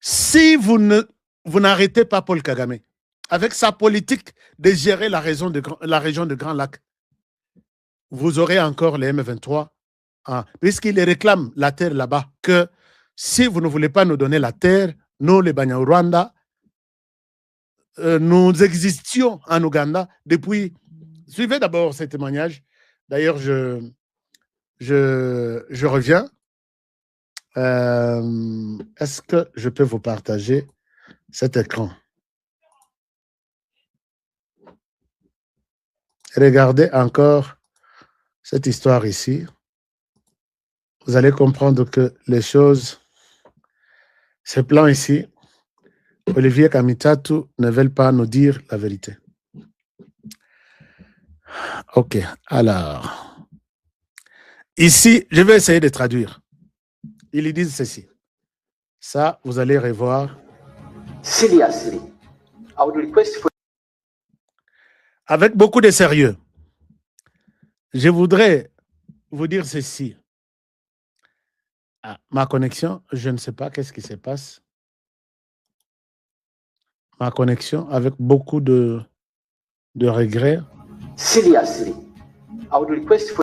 Si vous n'arrêtez pas Paul Kagame, avec sa politique de gérer la région de Grand Lac, vous aurez encore les M23, puisqu'ils réclament la terre là-bas, que si vous ne voulez pas nous donner la terre, nous, les Banyarwanda, nous existions en Ouganda depuis... Suivez d'abord ce témoignage. D'ailleurs, je reviens. Est-ce que je peux vous partager cet écran? Regardez encore cette histoire ici. Vous allez comprendre que les choses, ces plans ici, Olivier Kamitatu ne veulent pas nous dire la vérité. Ok, alors. Ici, je vais essayer de traduire. Ils disent ceci. Ça, vous allez revoir. Seriously, I would request for... Avec beaucoup de sérieux, je voudrais vous dire ceci. Ah, ma connexion, je ne sais pas qu'est-ce qui se passe. Ma connexion, avec beaucoup de regrets. Seriously, I would request for...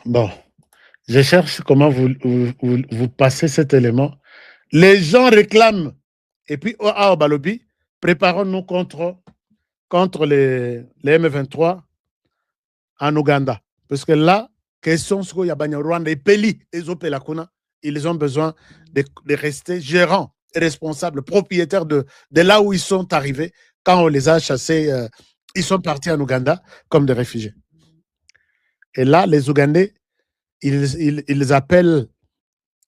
Bon, je cherche comment vous passez cet élément. Les gens réclament. Et puis, au Balobi, préparons-nous contre les M23 en Ouganda. Parce que là, question sur Yabanya Rwanda et Peli, ils ont besoin de rester gérants, responsables, propriétaires de là où ils sont arrivés. Quand on les a chassés, ils sont partis en Ouganda comme des réfugiés. Et là, les Ougandais, ils appellent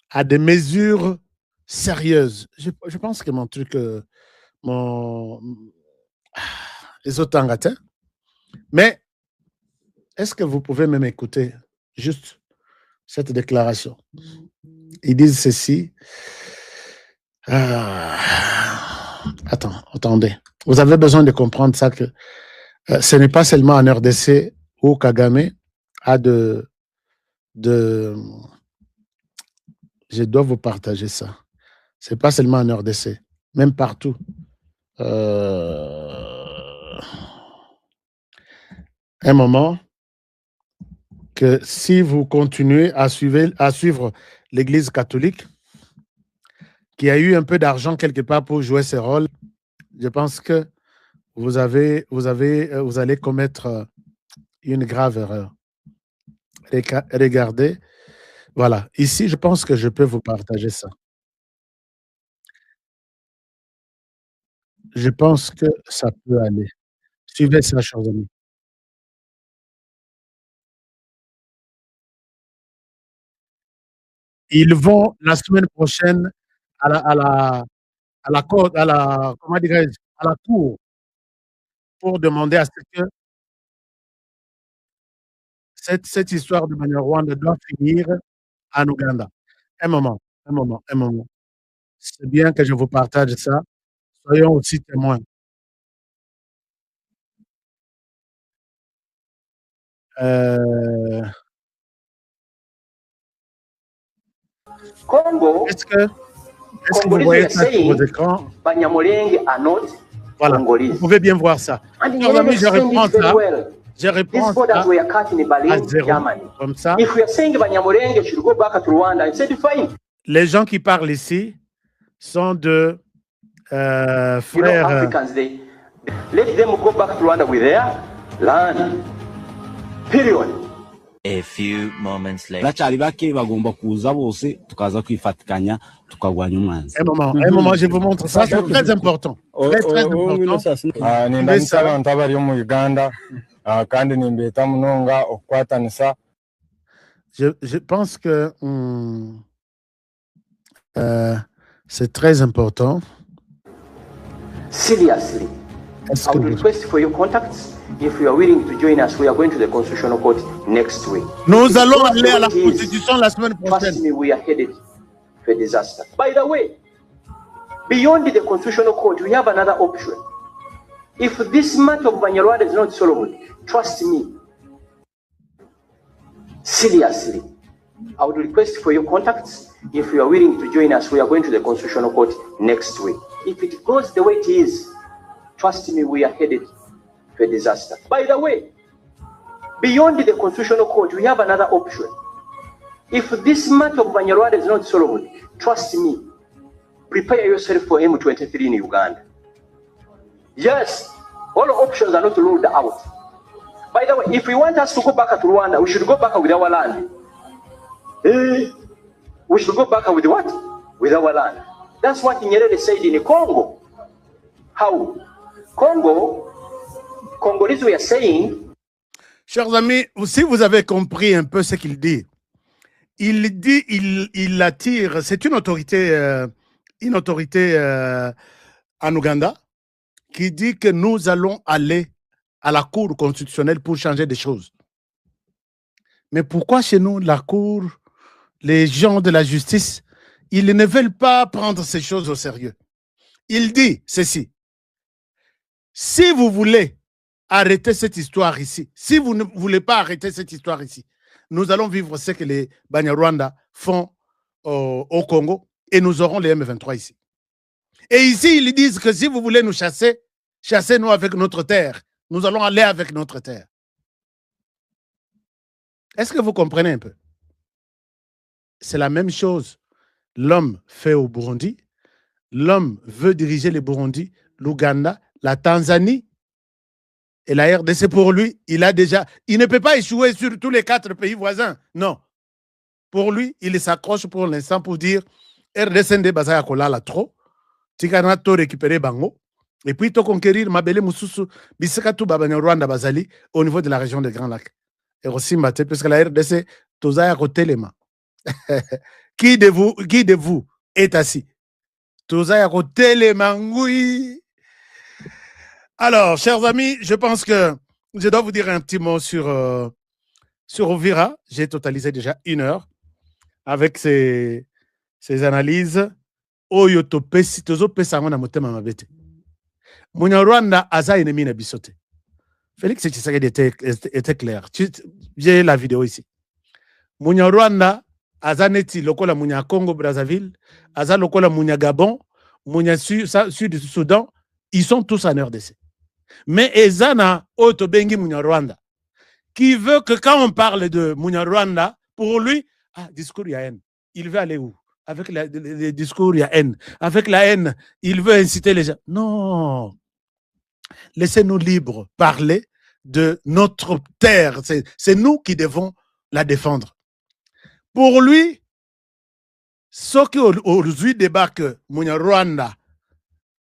à des mesures sérieuses. Je pense que mon truc, les autres Tangatins. Mais est-ce que vous pouvez même écouter juste cette déclaration? Ils disent ceci. Attendez. Vous avez besoin de comprendre ça que ce n'est pas seulement en RDC où Kagame a je dois vous partager ça. Ce n'est pas seulement en RDC, même partout. Un moment que si vous continuez à suivre l'Église catholique, qui a eu un peu d'argent quelque part pour jouer ce rôle, je pense que vous allez commettre une grave erreur. Regardez. Voilà. Ici, je pense que je peux vous partager ça. Je pense que ça peut aller. Suivez ça, chers amis. Ils vont la semaine prochaine à la cour pour demander à ce que cette histoire de Banyarwanda doit finir en Ouganda. Un moment. C'est bien que je vous partage ça. Soyons aussi témoins. Congo, est-ce que vous voyez ça sur vos écrans? Voilà, vous pouvez bien voir ça. Chers amis, je reprends ça. Je reprends ça à zéro, comme ça. Les gens qui parlent ici sont de frères. Let them go back to Rwanda with their land. Period. A few moments later. Bacari bake bagomba kuza bose tukaza kwifatikanya tukagwanya umwanzi. Un moment, je vous montre ça, c'est très important. Très important. Nindamutsa abantu abari mu Uganda kandi nimbeta munonga okwatanisa. Je pense que c'est très important. Seriously, I would request for your contacts. If you are willing to join us, we are going to the Constitutional Court next week. Nous allons aller à la Constitution la semaine prochaine. Trust me, we are headed for a disaster. By the way, beyond the Constitutional Court, we have another option. If this matter of Banyarwanda is not solved, trust me. Seriously, I would request for your contacts. If you are willing to join us, we are going to the Constitutional Court next week. If it goes the way it is, trust me, we are headed for a disaster. By the way, beyond the Constitutional Court, we have another option. If this matter of Banyarwanda is not solved, trust me, prepare yourself for M23 in Uganda. Yes, all options are not ruled out. By the way, if we want us to go back to Rwanda, we should go back with our land. We should go back with what? With our land. That's what Nyerere said in Congo. How? Congolese were saying. Chers amis, si vous avez compris un peu ce qu'il dit, il attire, c'est une autorité en Ouganda qui dit que nous allons aller à la Cour constitutionnelle pour changer des choses. Mais pourquoi chez nous, la Cour, les gens de la justice, ils ne veulent pas prendre ces choses au sérieux? Il dit ceci: si vous voulez arrêter cette histoire ici, si vous ne voulez pas arrêter cette histoire ici, nous allons vivre ce que les Banyarwanda font au Congo et nous aurons les M23 ici. Et ici, ils disent que si vous voulez nous chasser, chassez-nous avec notre terre. Nous allons aller avec notre terre. Est-ce que vous comprenez un peu? C'est la même chose. L'homme fait au Burundi. L'homme veut diriger le Burundi, l'Ouganda, la Tanzanie et la RDC. Pour lui, il ne peut pas échouer sur tous les 4 pays voisins. Non. Pour lui, il s'accroche pour l'instant pour dire RDC nde bazaya kolala trop. Tikana to récupérer bango. Et puis to conquérir Mabele Mususu, bisika tout Rwanda bazali au niveau de la région des Grands Lacs. Et aussi Mate, parce que la RDC, tozaya kotelema. Qui de vous est assis? Tozaya kotelema ngui. Alors, chers amis, je pense que je dois vous dire un petit mot sur Uvira. J'ai totalisé déjà 1 heure avec ces analyses. Oyo topesi tozopesa ngo na motema mabete. Munyarwanda aza ennemi na bisote. Félix Tshisekedi était clair. J'ai la vidéo ici. Munyarwanda aza neti lokola munya Congo Brazzaville, aza lokola munya Gabon, munya Sud du Soudan, ils sont tous en RDC. Mais ezana otobengi Munyarwanda qui veut que quand on parle de Munyarwanda, pour lui, discours ya haine. Il veut aller où? Avec les discours, il y a haine. Avec la haine, il veut inciter les gens. Non. Laissez-nous libres parler de notre terre. C'est nous qui devons la défendre. Pour lui, ce qui aujourd'hui débat que Munyarwanda,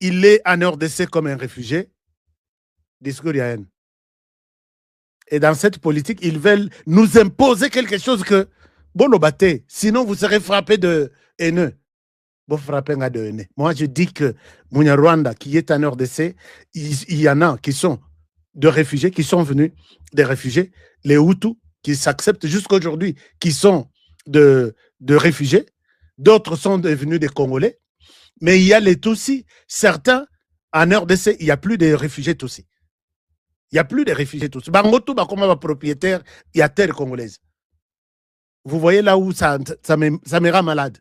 il est en RDC comme un réfugié, discours, il y a haine. Et dans cette politique, ils veulent nous imposer quelque chose que, bon, le battez, sinon vous serez frappé de haineux. Moi, je dis que Munyarwanda, qui est en RDC, il y en a qui sont de réfugiés, qui sont venus des réfugiés, les Hutus, qui s'acceptent jusqu'à aujourd'hui, qui sont de réfugiés, d'autres sont devenus des Congolais, mais il y a les Tutsis, certains, en RDC, il n'y a plus de réfugiés Tutsis. Il n'y a plus de réfugiés Tutsis. Bangotou, comme propriétaire, il y a terre congolaise. Vous voyez là où ça me rend malade.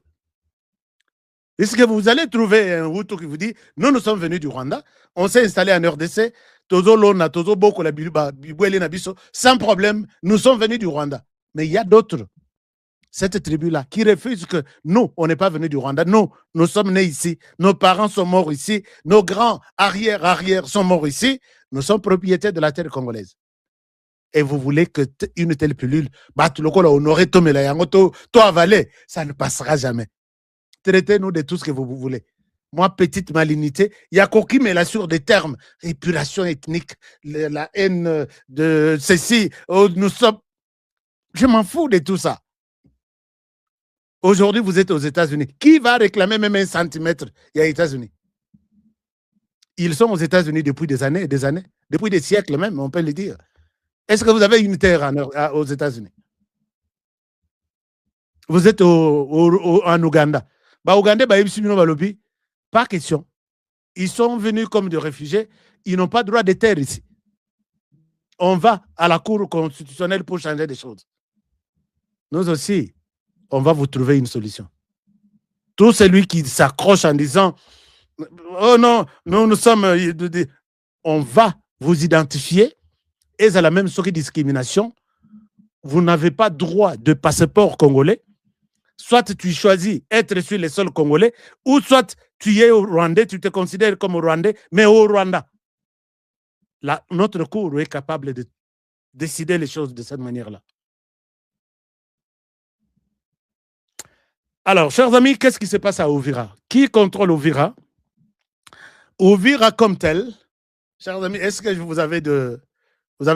Est-ce que vous allez trouver un Hutu qui vous dit nous sommes venus du Rwanda, on s'est installé en RDC, sans problème, nous sommes venus du Rwanda. Mais il y a d'autres, cette tribu-là, qui refuse que nous, on n'est pas venus du Rwanda. Nous sommes nés ici, nos parents sont morts ici, nos grands arrière sont morts ici, nous sommes propriétaires de la terre congolaise. Et vous voulez que une telle pilule, ça ne passera jamais. Traitez-nous de tout ce que vous voulez. Moi, petite malignité, il y a qui me l'assure des termes, épuration ethnique, la haine de ceci, nous sommes... Je m'en fous de tout ça. Aujourd'hui, vous êtes aux États-Unis. Qui va réclamer même 1 centimètre? Il y a les États-Unis. Ils sont aux États-Unis depuis des années et des années, depuis des siècles même, on peut le dire. Est-ce que vous avez une terre aux États-Unis? Vous êtes en Ouganda. Pas question. Ils sont venus comme des réfugiés. Ils n'ont pas droit de terre ici. On va à la Cour constitutionnelle pour changer des choses. Nous aussi, on va vous trouver une solution. Tout celui qui s'accroche en disant « Oh non, nous sommes... » On va vous identifier. Et c'est la même sorte de discrimination. Vous n'avez pas droit de passeport congolais. Soit tu choisis être sur les sols congolais, ou soit tu es au Rwandais, tu te considères comme Rwandais, mais au Rwanda. Notre cour est capable de décider les choses de cette manière-là. Alors, chers amis, qu'est-ce qui se passe à Uvira? Qui contrôle Uvira? Uvira comme tel, chers amis, est-ce que vous avez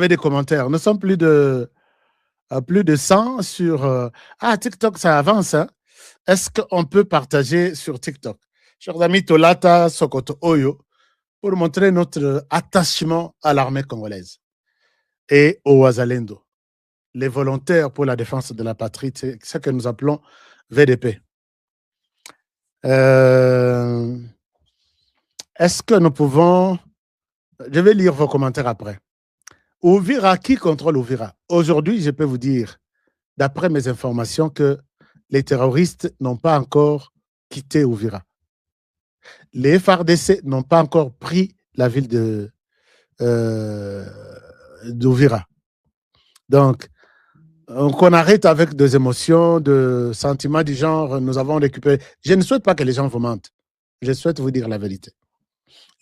des commentaires? Nous sommes plus de 100 sur... TikTok, ça avance. Hein? Est-ce qu'on peut partager sur TikTok? Chers amis, Tolata, Sokoto, Oyo, pour montrer notre attachement à l'armée congolaise et au Wazalendo, les volontaires pour la défense de la patrie, c'est ce que nous appelons VDP. Est-ce que nous pouvons... Je vais lire vos commentaires après. Uvira, qui contrôle Uvira? Aujourd'hui, je peux vous dire, d'après mes informations, que les terroristes n'ont pas encore quitté Uvira. Les FARDC n'ont pas encore pris la ville d'Uvira. Donc, qu'on arrête avec des émotions, de sentiments du genre, nous avons récupéré. Je ne souhaite pas que les gens vous mentent. Je souhaite vous dire la vérité.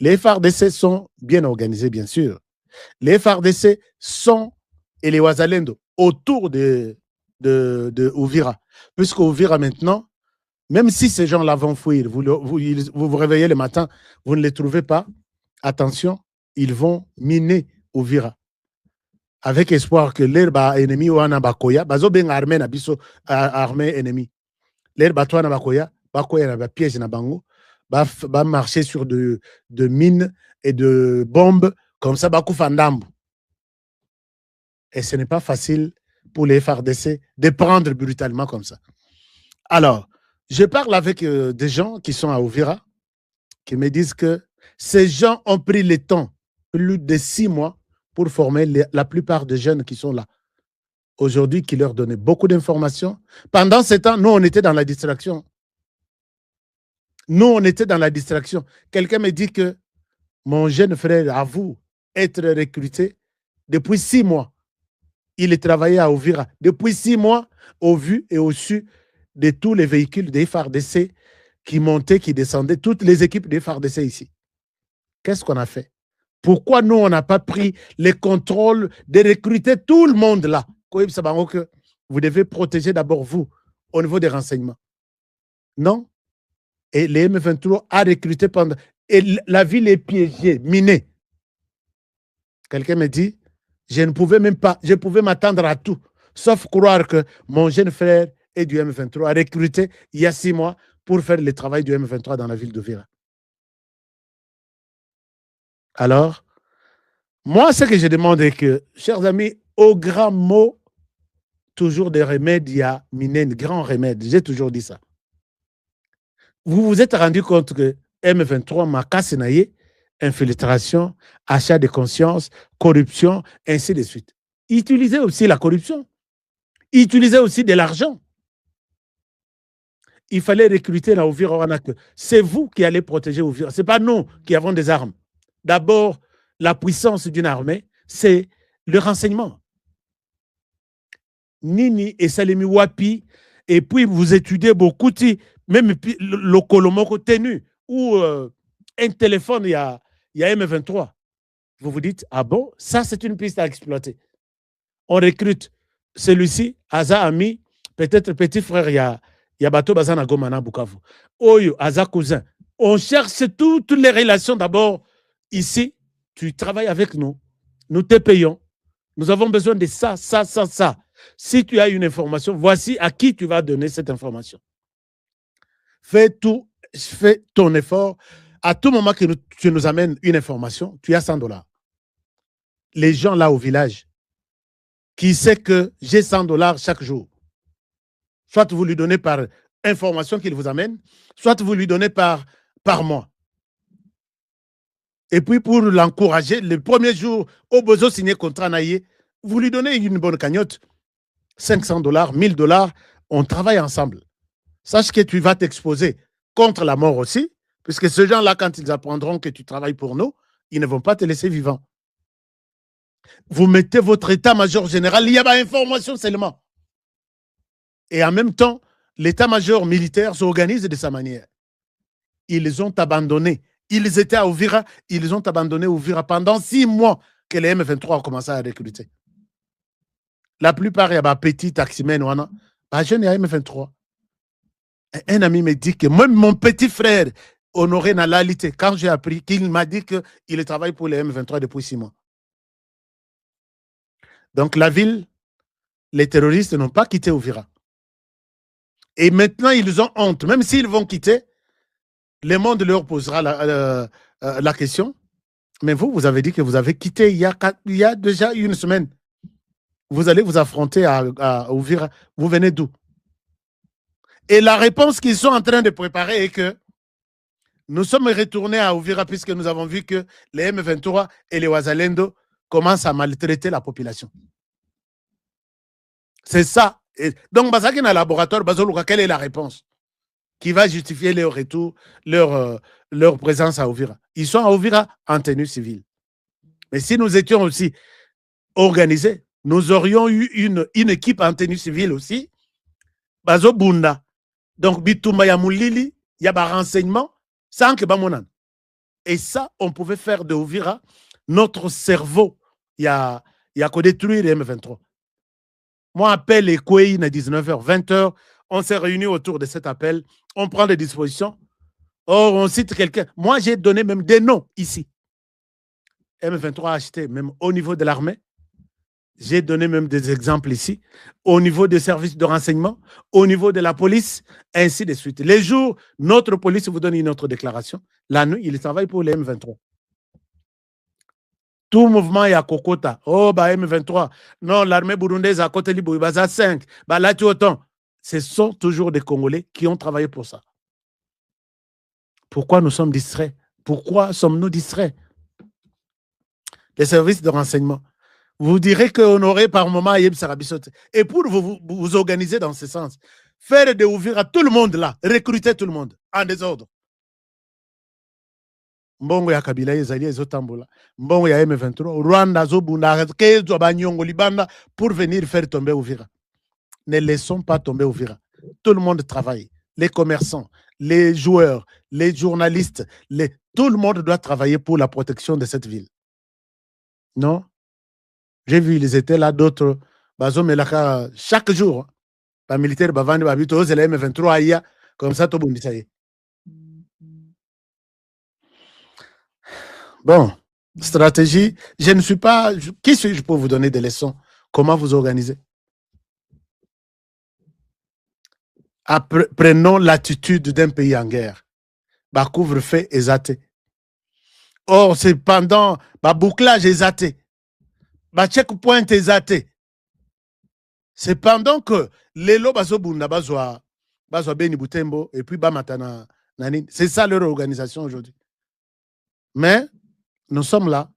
Les FARDC sont bien organisés, bien sûr. Les FARDC sont, et les Wazalendo, autour de Uvira. Puisque Uvira, maintenant, même si ces gens-là vont fuir, vous vous réveillez le matin, vous ne les trouvez pas, attention, ils vont miner Uvira. Avec espoir que l'herbe ennemi ou un bakoya, bazo ben armée na biso armée ennemi. L'herbe toi na bakoya na ba piège na bango, ba marcher sur de mines et de bombes comme ça ba kufa ndambu. Et ce n'est pas facile pour les FARDC de prendre brutalement comme ça. Alors, je parle avec des gens qui sont à Uvira, qui me disent que ces gens ont pris le temps, plus de 6 mois, pour former la plupart des jeunes qui sont là. Aujourd'hui, qui leur donnaient beaucoup d'informations. Pendant ce temps, nous, on était dans la distraction. Quelqu'un me dit que mon jeune frère avoue être recruté depuis 6 mois. Il est travaillé à Uvira. Depuis 6 mois, au vu et au su de tous les véhicules des FARDC qui montaient, qui descendaient, toutes les équipes des FARDC ici. Qu'est-ce qu'on a fait? Pourquoi nous, on n'a pas pris les contrôles de recruter tout le monde là? Vous devez protéger d'abord vous, au niveau des renseignements. Non? Et les M23 a recruté pendant... Et la ville est piégée, minée. Quelqu'un me dit, je ne pouvais même pas, je pouvais m'attendre à tout, sauf croire que mon jeune frère est du M23, a recruté il y a 6 mois pour faire le travail du M23 dans la ville d'Uvira. Alors, moi, ce que je demande est que, chers amis, au grand mot, toujours des remèdes, il y a minen, grand remède. J'ai toujours dit ça. Vous vous êtes rendu compte que M23 m'a cassé, infiltration, achat de conscience, corruption, ainsi de suite. Utilisez aussi la corruption. Utilisez aussi de l'argent. Il fallait recruter la Uvira. C'est vous qui allez protéger Uvira. Ce n'est pas nous qui avons des armes. D'abord, la puissance d'une armée, c'est le renseignement. Nini et Salemi Wapi, et puis vous étudiez beaucoup, même le Kolomoko tenu, ou un téléphone, il y a M23. Vous vous dites, ah bon, ça c'est une piste à exploiter. On recrute celui-ci, Aza Ami, peut-être petit frère, il y a Bato Bazana Gomana Bukavu. Oyo, Aza cousin. On cherche toutes les relations d'abord. Ici, tu travailles avec nous. Nous te payons. Nous avons besoin de ça. Si tu as une information, voici à qui tu vas donner cette information. Fais ton effort. À tout moment que tu nous amènes une information, tu as $100. Les gens là au village, qui sait que j'ai $100 chaque jour, soit vous lui donnez par information qu'il vous amène, soit vous lui donnez par mois. Et puis pour l'encourager, le premier jour, au besoin signer contrat naïe, vous lui donnez une bonne cagnotte, $500, $1000, on travaille ensemble. Sache que tu vas t'exposer contre la mort aussi, puisque ces gens-là, quand ils apprendront que tu travailles pour nous, ils ne vont pas te laisser vivant. Vous mettez votre état-major général, il y a pas d'information seulement. Et en même temps, l'état-major militaire s'organise de sa manière. Ils ont abandonné. Ils étaient à Uvira, ils ont abandonné Uvira pendant 6 mois que les M23 ont commencé à recruter. La plupart, il y a des petits taximens, pas jeunes, il y a M23. Un ami me dit que même mon petit frère, Honoré Nalalité, quand j'ai appris qu'il m'a dit qu'il travaille pour les M23 depuis 6 mois. Donc la ville, les terroristes n'ont pas quitté Uvira. Et maintenant, ils ont honte. Même s'ils vont quitter, le monde leur posera la question. Mais vous avez dit que vous avez quitté il y a déjà une semaine. Vous allez vous affronter à Uvira. Vous venez d'où? Et la réponse qu'ils sont en train de préparer est que nous sommes retournés à Uvira puisque nous avons vu que les M23 et les Wazalendo commencent à maltraiter la population. C'est ça. Et donc, dans le laboratoire, quelle est la réponse qui va justifier leur retour, leur présence à Uvira? Ils sont à Uvira en tenue civile. Mais si nous étions aussi organisés, nous aurions eu une équipe en tenue civile aussi. Bazo Bunda. Donc, Bitumba Yamoulili, il y a des renseignements sans que Bamonan. Et ça, on pouvait faire de Uvira notre cerveau. Il y a qu'à détruire les M23. Moi, appelle les Kouéine à 19h, 20h. On s'est réunis autour de cet appel. On prend des dispositions. Or, on cite quelqu'un. Moi, j'ai donné même des noms ici. M23 a acheté même au niveau de l'armée. J'ai donné même des exemples ici. Au niveau des services de renseignement, au niveau de la police, ainsi de suite. Les jours, notre police vous donne une autre déclaration. La nuit, il travaille pour les M23. Tout mouvement est à Kokota. Oh, bah M23. Non, l'armée burundaise à côté Libo, bah, 5. Bah, là, tu autant. Ce sont toujours des Congolais qui ont travaillé pour ça. Pourquoi nous sommes distraits? Pourquoi sommes-nous distraits? Les services de renseignement. Vous direz qu'Honoré par moment Ayeb Sarabisote. Et pour vous organiser dans ce sens, faire de ouvrir à tout le monde là, recruter tout le monde en désordre. Mbongo ya Kabila ezali ezotambola. Mbongo ya M23, Rwanda zobunda kezo banyongo libanda pour venir faire tomber Uvira. Ne laissons pas tomber Uvira. Tout le monde travaille. Les commerçants, les joueurs, les journalistes, tout le monde doit travailler pour la protection de cette ville. Non? J'ai vu, ils étaient là, d'autres. Chaque jour, les militaires bavandi babito c'est la M23 comme ça tout le monde dit. Bon, stratégie, je ne suis pas. Qui suis-je pour vous donner des leçons? Comment vous organiser? Prenons l'attitude d'un pays en guerre. Couvre-feu exaté. Or, c'est pendant bouclage exaté. Checkpoint exaté. C'est pendant que les lots bazobunda bazwa Beni Butembo et puis Bamatana Nani. C'est ça leur organisation aujourd'hui. Mais nous sommes là.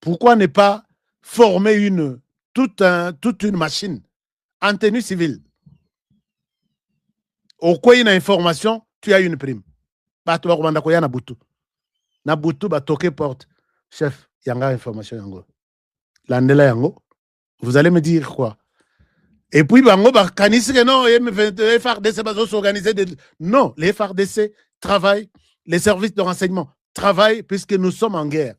Pourquoi ne pas former toute une machine en tenue civile? Au quoi une information, tu as une prime. Na butu toke porte. Chef, yanga information yango. Landela yango. Vous allez me dire quoi? Et puis, bango kanisi que non, les FARDC va s'organiser. Non, les FARDC travaillent, les services de renseignement travaillent puisque nous sommes en guerre.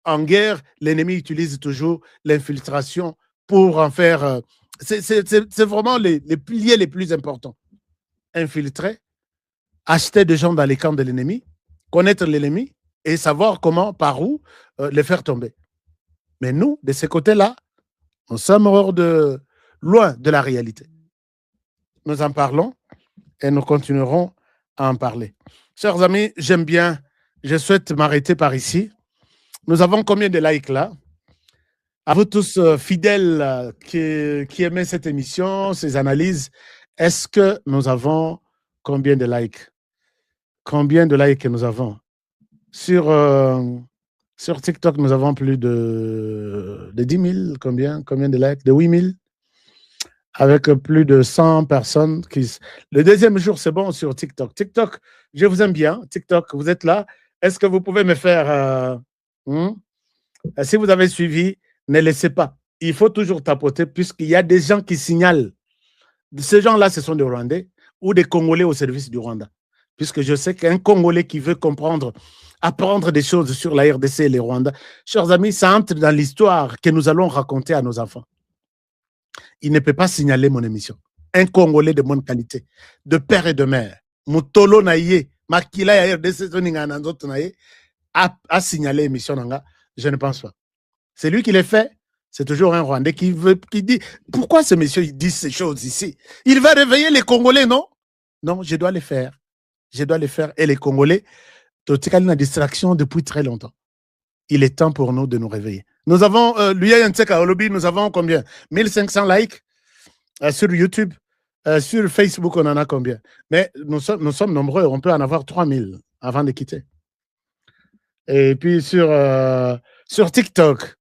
En guerre, l'ennemi utilise toujours l'infiltration pour en faire. C'est vraiment les piliers les plus importants. Infiltrer, acheter des gens dans les camps de l'ennemi, connaître l'ennemi et savoir comment, par où, les faire tomber. Mais nous, de ce côté-là, nous sommes loin de la réalité. Nous en parlons et nous continuerons à en parler. Chers amis, j'aime bien, je souhaite m'arrêter par ici. Nous avons combien de likes là? À vous tous fidèles qui aimaient cette émission, ces analyses, est-ce que nous avons combien de likes? Combien de likes nous avons? Sur TikTok, nous avons plus de 10 000. Combien de likes? De 8 000. Avec plus de 100 personnes. Le deuxième jour, c'est bon sur TikTok. TikTok, je vous aime bien. TikTok, vous êtes là. Est-ce que vous pouvez me faire... Si vous avez suivi, ne laissez pas. Il faut toujours tapoter puisqu'il y a des gens qui signalent. Ces gens-là, ce sont des Rwandais ou des Congolais au service du Rwanda. Puisque je sais qu'un Congolais qui veut apprendre des choses sur la RDC et les Rwandais, chers amis, ça entre dans l'histoire que nous allons raconter à nos enfants. Il ne peut pas signaler mon émission. un Congolais de bonne qualité, de père et de mère, Mutolo Naye, Makila ya RDC a signalé l'émission Nanga, je ne pense pas. C'est lui qui l'a fait. C'est toujours un Rwandais qui dit pourquoi ce monsieur il dit ces choses ici? Il va réveiller les Congolais, non? Non, je dois les faire. Je dois les faire. Et les Congolais, une distraction depuis très longtemps. Il est temps pour nous de nous réveiller. Nous avons, nous avons combien? 1500 likes sur YouTube. Sur Facebook, on en a combien? Mais nous sommes nombreux. On peut en avoir 3000 avant de quitter. Et puis sur TikTok,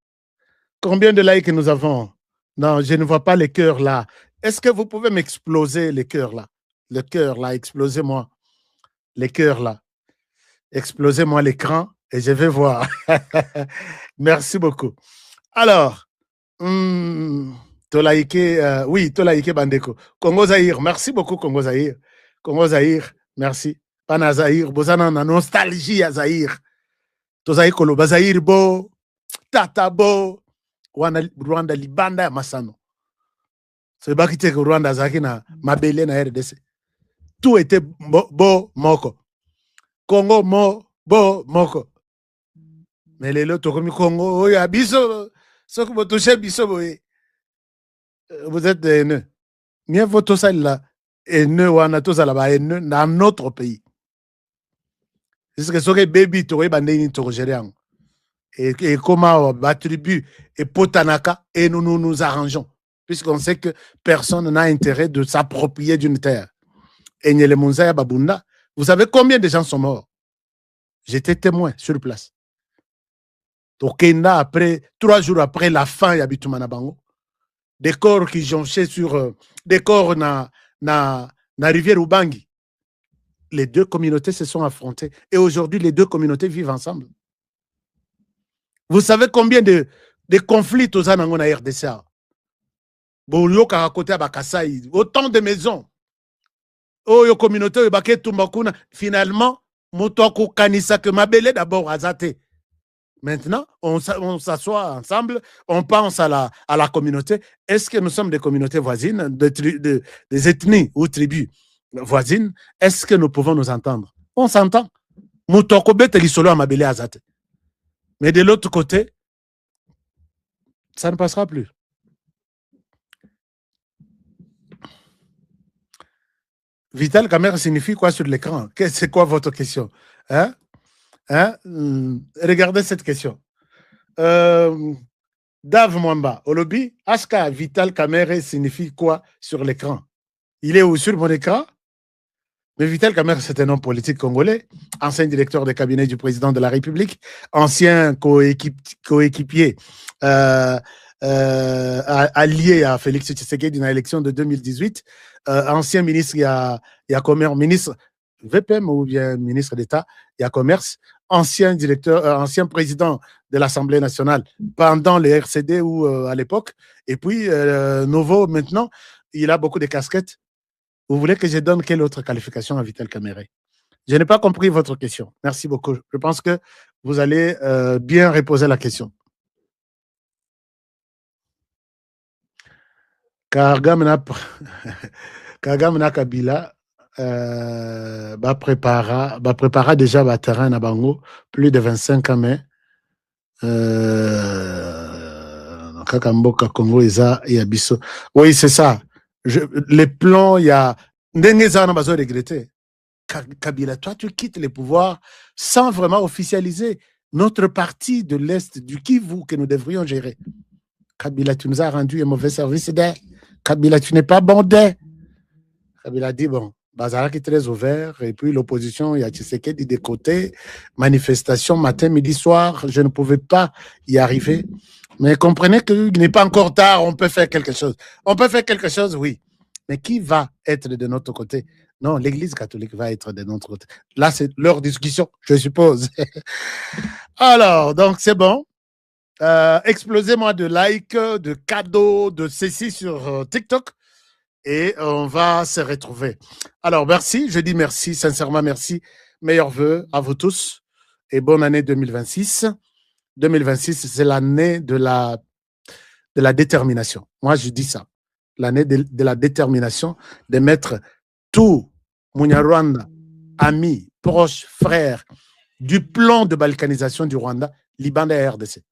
combien de likes nous avons? Non, je ne vois pas les cœurs là. Est-ce que vous pouvez m'exploser les cœurs là? Le cœur là, explosez-moi. Les cœurs là. Explosez-moi l'écran et je vais voir. Merci beaucoup. Alors, oui, Tolaïke Bandeko. Congo Zaïre, merci beaucoup Congo Zaïre. Congo Zaïre, merci. Pana Zaïre, bozana na nostalgie à Zaïre. Tozaï Koloba Zaïre bo, Tata bo, Rwanda Libanda ya Masano. C'est pas qui que Rwanda Zaki na Mabele na RDC. Tout était bo moko. Congo bo moko. Mais les lots comme Congo, oh ya biso, ce que vous touchez biso boye. Vous êtes des haineux. Mieux vaut tout ça là, haineux ou anatosa là-bas, haineux dans notre pays. C'est ce que ce baby touré bandé torgérian. Et comment attribue et potanaka et nous arrangeons. Puisqu'on sait que personne n'a intérêt de s'approprier d'une terre. Et Nyelemunza Babunda, vous savez combien de gens sont morts? J'étais témoin sur place. Au Kenya, après, 3 jours après la fin, il y a Bitumana Bango. Des corps qui jonchaient sur des corps na rivière Ubangi. Les deux communautés se sont affrontées. Et aujourd'hui, les deux communautés vivent ensemble. Vous savez combien de conflits aux Anango na RDC? Autant de maisons. Oh, yo communauté, yo baké tumbakuna. Finalement, Motoko Kanisa que Mabele d'abord azate. Maintenant, on s'assoit ensemble, on pense à la communauté. Est-ce que nous sommes des communautés voisines, des ethnies ou tribus voisines? Est-ce que nous pouvons nous entendre? On s'entend. Mutoko bete lisolo Mabele azate. Mais de l'autre côté, ça ne passera plus. Vital Caméra signifie quoi sur l'écran? C'est quoi votre question? Hein? Regardez cette question. Dave Mwamba, Olobi, Aska Vital Caméra signifie quoi sur l'écran? Il est où sur mon écran? Mais Vital Caméra, c'est un homme politique congolais, ancien directeur de cabinet du président de la République, ancien coéquipier allié à Félix Tshisekedi dans l'élection de 2018, ancien ministre, il y a commerce, ministre VPM ou bien ministre d'État, il y a commerce, ancien ancien président de l'Assemblée nationale pendant les RCD ou à l'époque, et puis nouveau maintenant, il a beaucoup de casquettes. Vous voulez que je donne quelle autre qualification à Vital Caméré? Je n'ai pas compris votre question. Merci beaucoup. Je pense que vous allez bien reposer la question. Kagamna Kabila prépara déjà le terrain à Bango, plus de 25 ans, mais Kakamboka Congo et Abisso. Oui, c'est ça. Les plans, il y a Ndengeza n'a pas regretté. Kabila, toi, tu quittes les pouvoirs sans vraiment officialiser notre partie de l'Est du Kivu que nous devrions gérer. Kabila, tu nous as rendu un mauvais service. Kabila, tu n'es pas bon. Kabila dit, bon, Bazara qui est très ouvert, et puis l'opposition, il y a Tshisekedi des côtés, manifestation matin, midi, soir, je ne pouvais pas y arriver. Mais comprenez qu'il n'est pas encore tard, on peut faire quelque chose. On peut faire quelque chose, oui. Mais qui va être de notre côté? Non, l'Église catholique va être de notre côté. Là, c'est leur discussion, je suppose. Alors, donc, c'est bon. Explosez-moi de likes, de cadeaux, de ceci sur TikTok. Et on va se retrouver. Alors, merci. Je dis merci, sincèrement merci. Meilleurs vœux à vous tous. Et bonne année 2026. 2026, c'est l'année de la détermination. Moi, je dis ça. l'année de la détermination de mettre tout Munyarwanda, amis, proches, frères, du plan de balkanisation du Rwanda, Liban et RDC.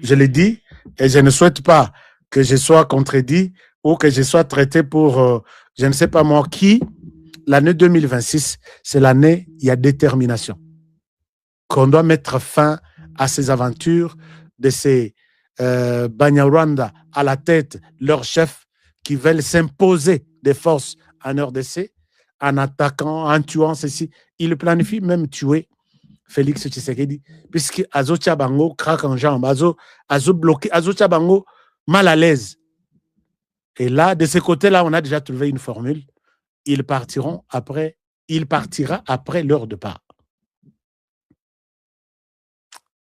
Je l'ai dit et je ne souhaite pas que je sois contredit ou que je sois traité pour, je ne sais pas moi qui. L'année 2026, c'est l'année, il y a détermination. Qu'on doit mettre fin à ces aventures de ces Banyarwanda à la tête, leurs chefs qui veulent s'imposer des forces en RDC, en attaquant, en tuant ceci. Ils planifient même tuer Félix Tshisekedi, puisque Azo Tchabango craque en jambe, Azo bloqué, Azo Tchabango mal à l'aise. Et là, de ce côté-là, on a déjà trouvé une formule. Il partira après leur départ.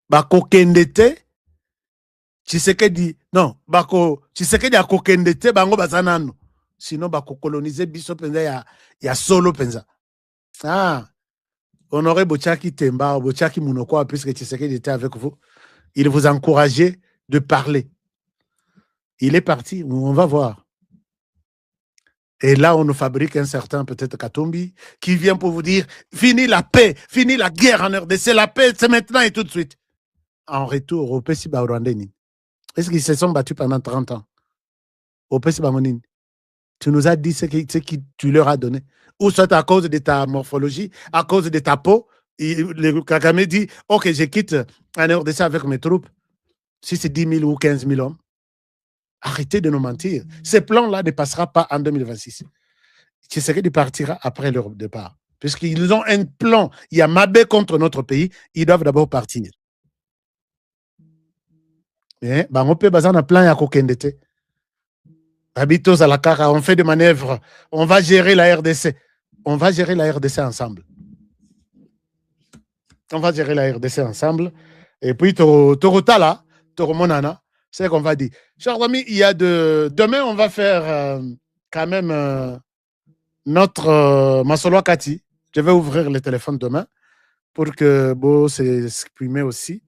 Bako Kendete, Tshisekedi, non, Bako Tshisekedi a Kokendete, Bango Bazanano. Sinon, Bako coloniser Biso Penza, ya solo Penza. Ah, Honoré Bochaki Temba, Bochaki Mounoko, puisque Tshisekedi était avec vous, il vous encourageait de parler. Il est parti, on va voir. Et là, on nous fabrique un certain, peut-être Katumbi, qui vient pour vous dire, fini la paix, fini la guerre en RDC, la paix, c'est maintenant et tout de suite. En retour, au Pessi Rwandais, est-ce qu'ils se sont battus pendant 30 ans? Au Pessi Bamonine, tu nous as dit ce que tu leur as donné. Ou soit à cause de ta morphologie, à cause de ta peau, le Kagame dit, ok, je quitte en RDC avec mes troupes. Si c'est 10 000 ou 15 000 hommes, arrêtez de nous mentir. Ce plan-là ne passera pas en 2026. Tshisekedi partira après leur départ. Puisqu'ils ont un plan. Il y a Mabé contre notre pays. Ils doivent d'abord partir. On peut baser un plan à Kokendete. Habitos à la Kara, on fait des manœuvres. On va gérer la RDC. On va gérer la RDC ensemble. On va gérer la RDC ensemble. Et puis, Torotala, Toromonana, c'est ce qu'on va dire. Chers amis, il y a demain, on va faire quand même notre Masolo Kati. Je vais ouvrir le téléphone demain pour que Beau s'exprime aussi.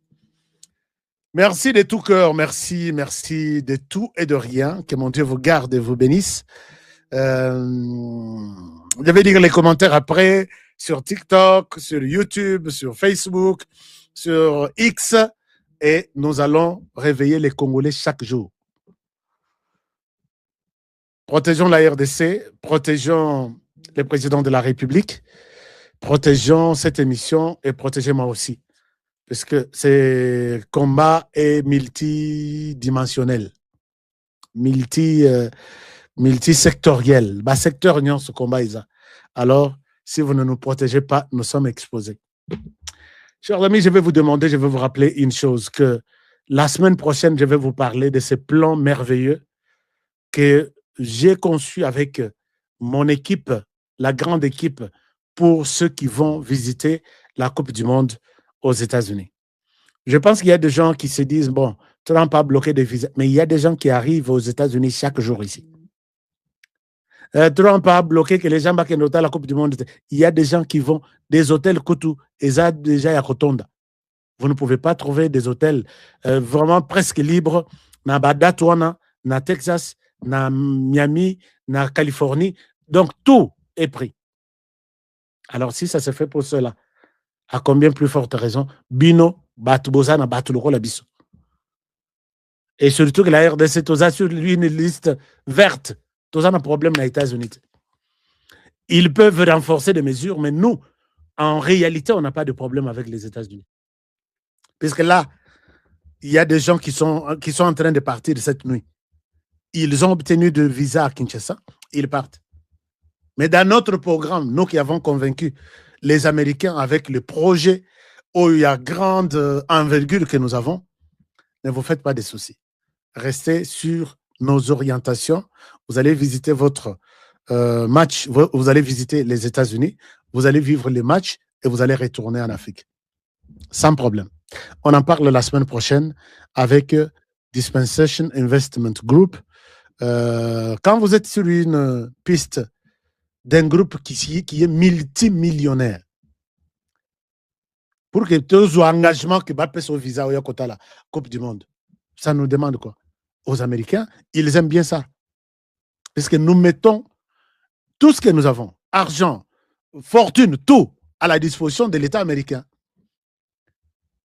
Merci de tout cœur, merci de tout et de rien. Que mon Dieu vous garde et vous bénisse. Je vais lire les commentaires après sur TikTok, sur YouTube, sur Facebook, sur X. Et nous allons réveiller les Congolais chaque jour. Protégeons la RDC, protégeons le président de la République, protégeons cette émission et protégez-moi aussi. Parce que ce combat est multidimensionnel, multisectoriel. Secteur non, ce combat, alors, si vous ne nous protégez pas, nous sommes exposés. Chers amis, je vais vous demander, je vais vous rappeler une chose, que la semaine prochaine, je vais vous parler de ce plan merveilleux que j'ai conçu avec mon équipe, la grande équipe, pour ceux qui vont visiter la Coupe du Monde aux États-Unis. Je pense qu'il y a des gens qui se disent, bon, Trump a bloqué des visas, mais il y a des gens qui arrivent aux États-Unis chaque jour ici. Trump a bloqué que les gens qui sont à la Coupe du Monde. Il y a des gens qui vont des hôtels Koutou et ça déjà à Kotonda. Vous ne pouvez pas trouver des hôtels vraiment presque libres dans Badatouana, dans Texas, dans Miami, dans Californie. Donc tout est pris. Alors si ça se fait pour cela, à combien plus forte raison, Bino, Batouboza, na Batoulouro, la Bisso. Et surtout que la RDC, tous sur lui une liste verte. Tous un problème dans les États-Unis. Ils peuvent renforcer des mesures, mais nous, en réalité, on n'a pas de problème avec les États-Unis. Puisque là, il y a des gens qui sont en train de partir cette nuit. Ils ont obtenu de visa à Kinshasa, ils partent. Mais dans notre programme, nous qui avons convaincu les Américains avec le projet où il y a grande envergure que nous avons, ne vous faites pas de soucis. Restez sur nos orientations. Vous allez visiter votre match, vous allez visiter les États-Unis, vous allez vivre les matchs et vous allez retourner en Afrique. Sans problème. On en parle la semaine prochaine avec Dispensation Investment Group. Quand vous êtes sur une piste d'un groupe qui est multimillionnaire, pour que tous les engagements que va payer au visa ou à la Coupe du Monde, ça nous demande quoi? aux Américains, ils aiment bien ça. Parce que nous mettons tout ce que nous avons, argent, fortune, tout, à la disposition de l'État américain.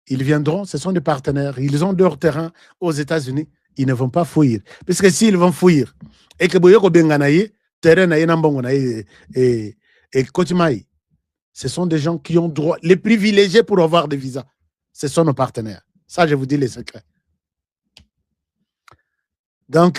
Ils viendront, ce sont des partenaires, ils ont leur terrain aux États-Unis, ils ne vont pas fuir. Parce que s'ils vont fuir, et que Boyoko Benganaye, terrain et Kotimaï, ce sont des gens qui ont droit, les privilégiés pour avoir des visas. Ce sont nos partenaires. Ça, je vous dis les secrets. Donc,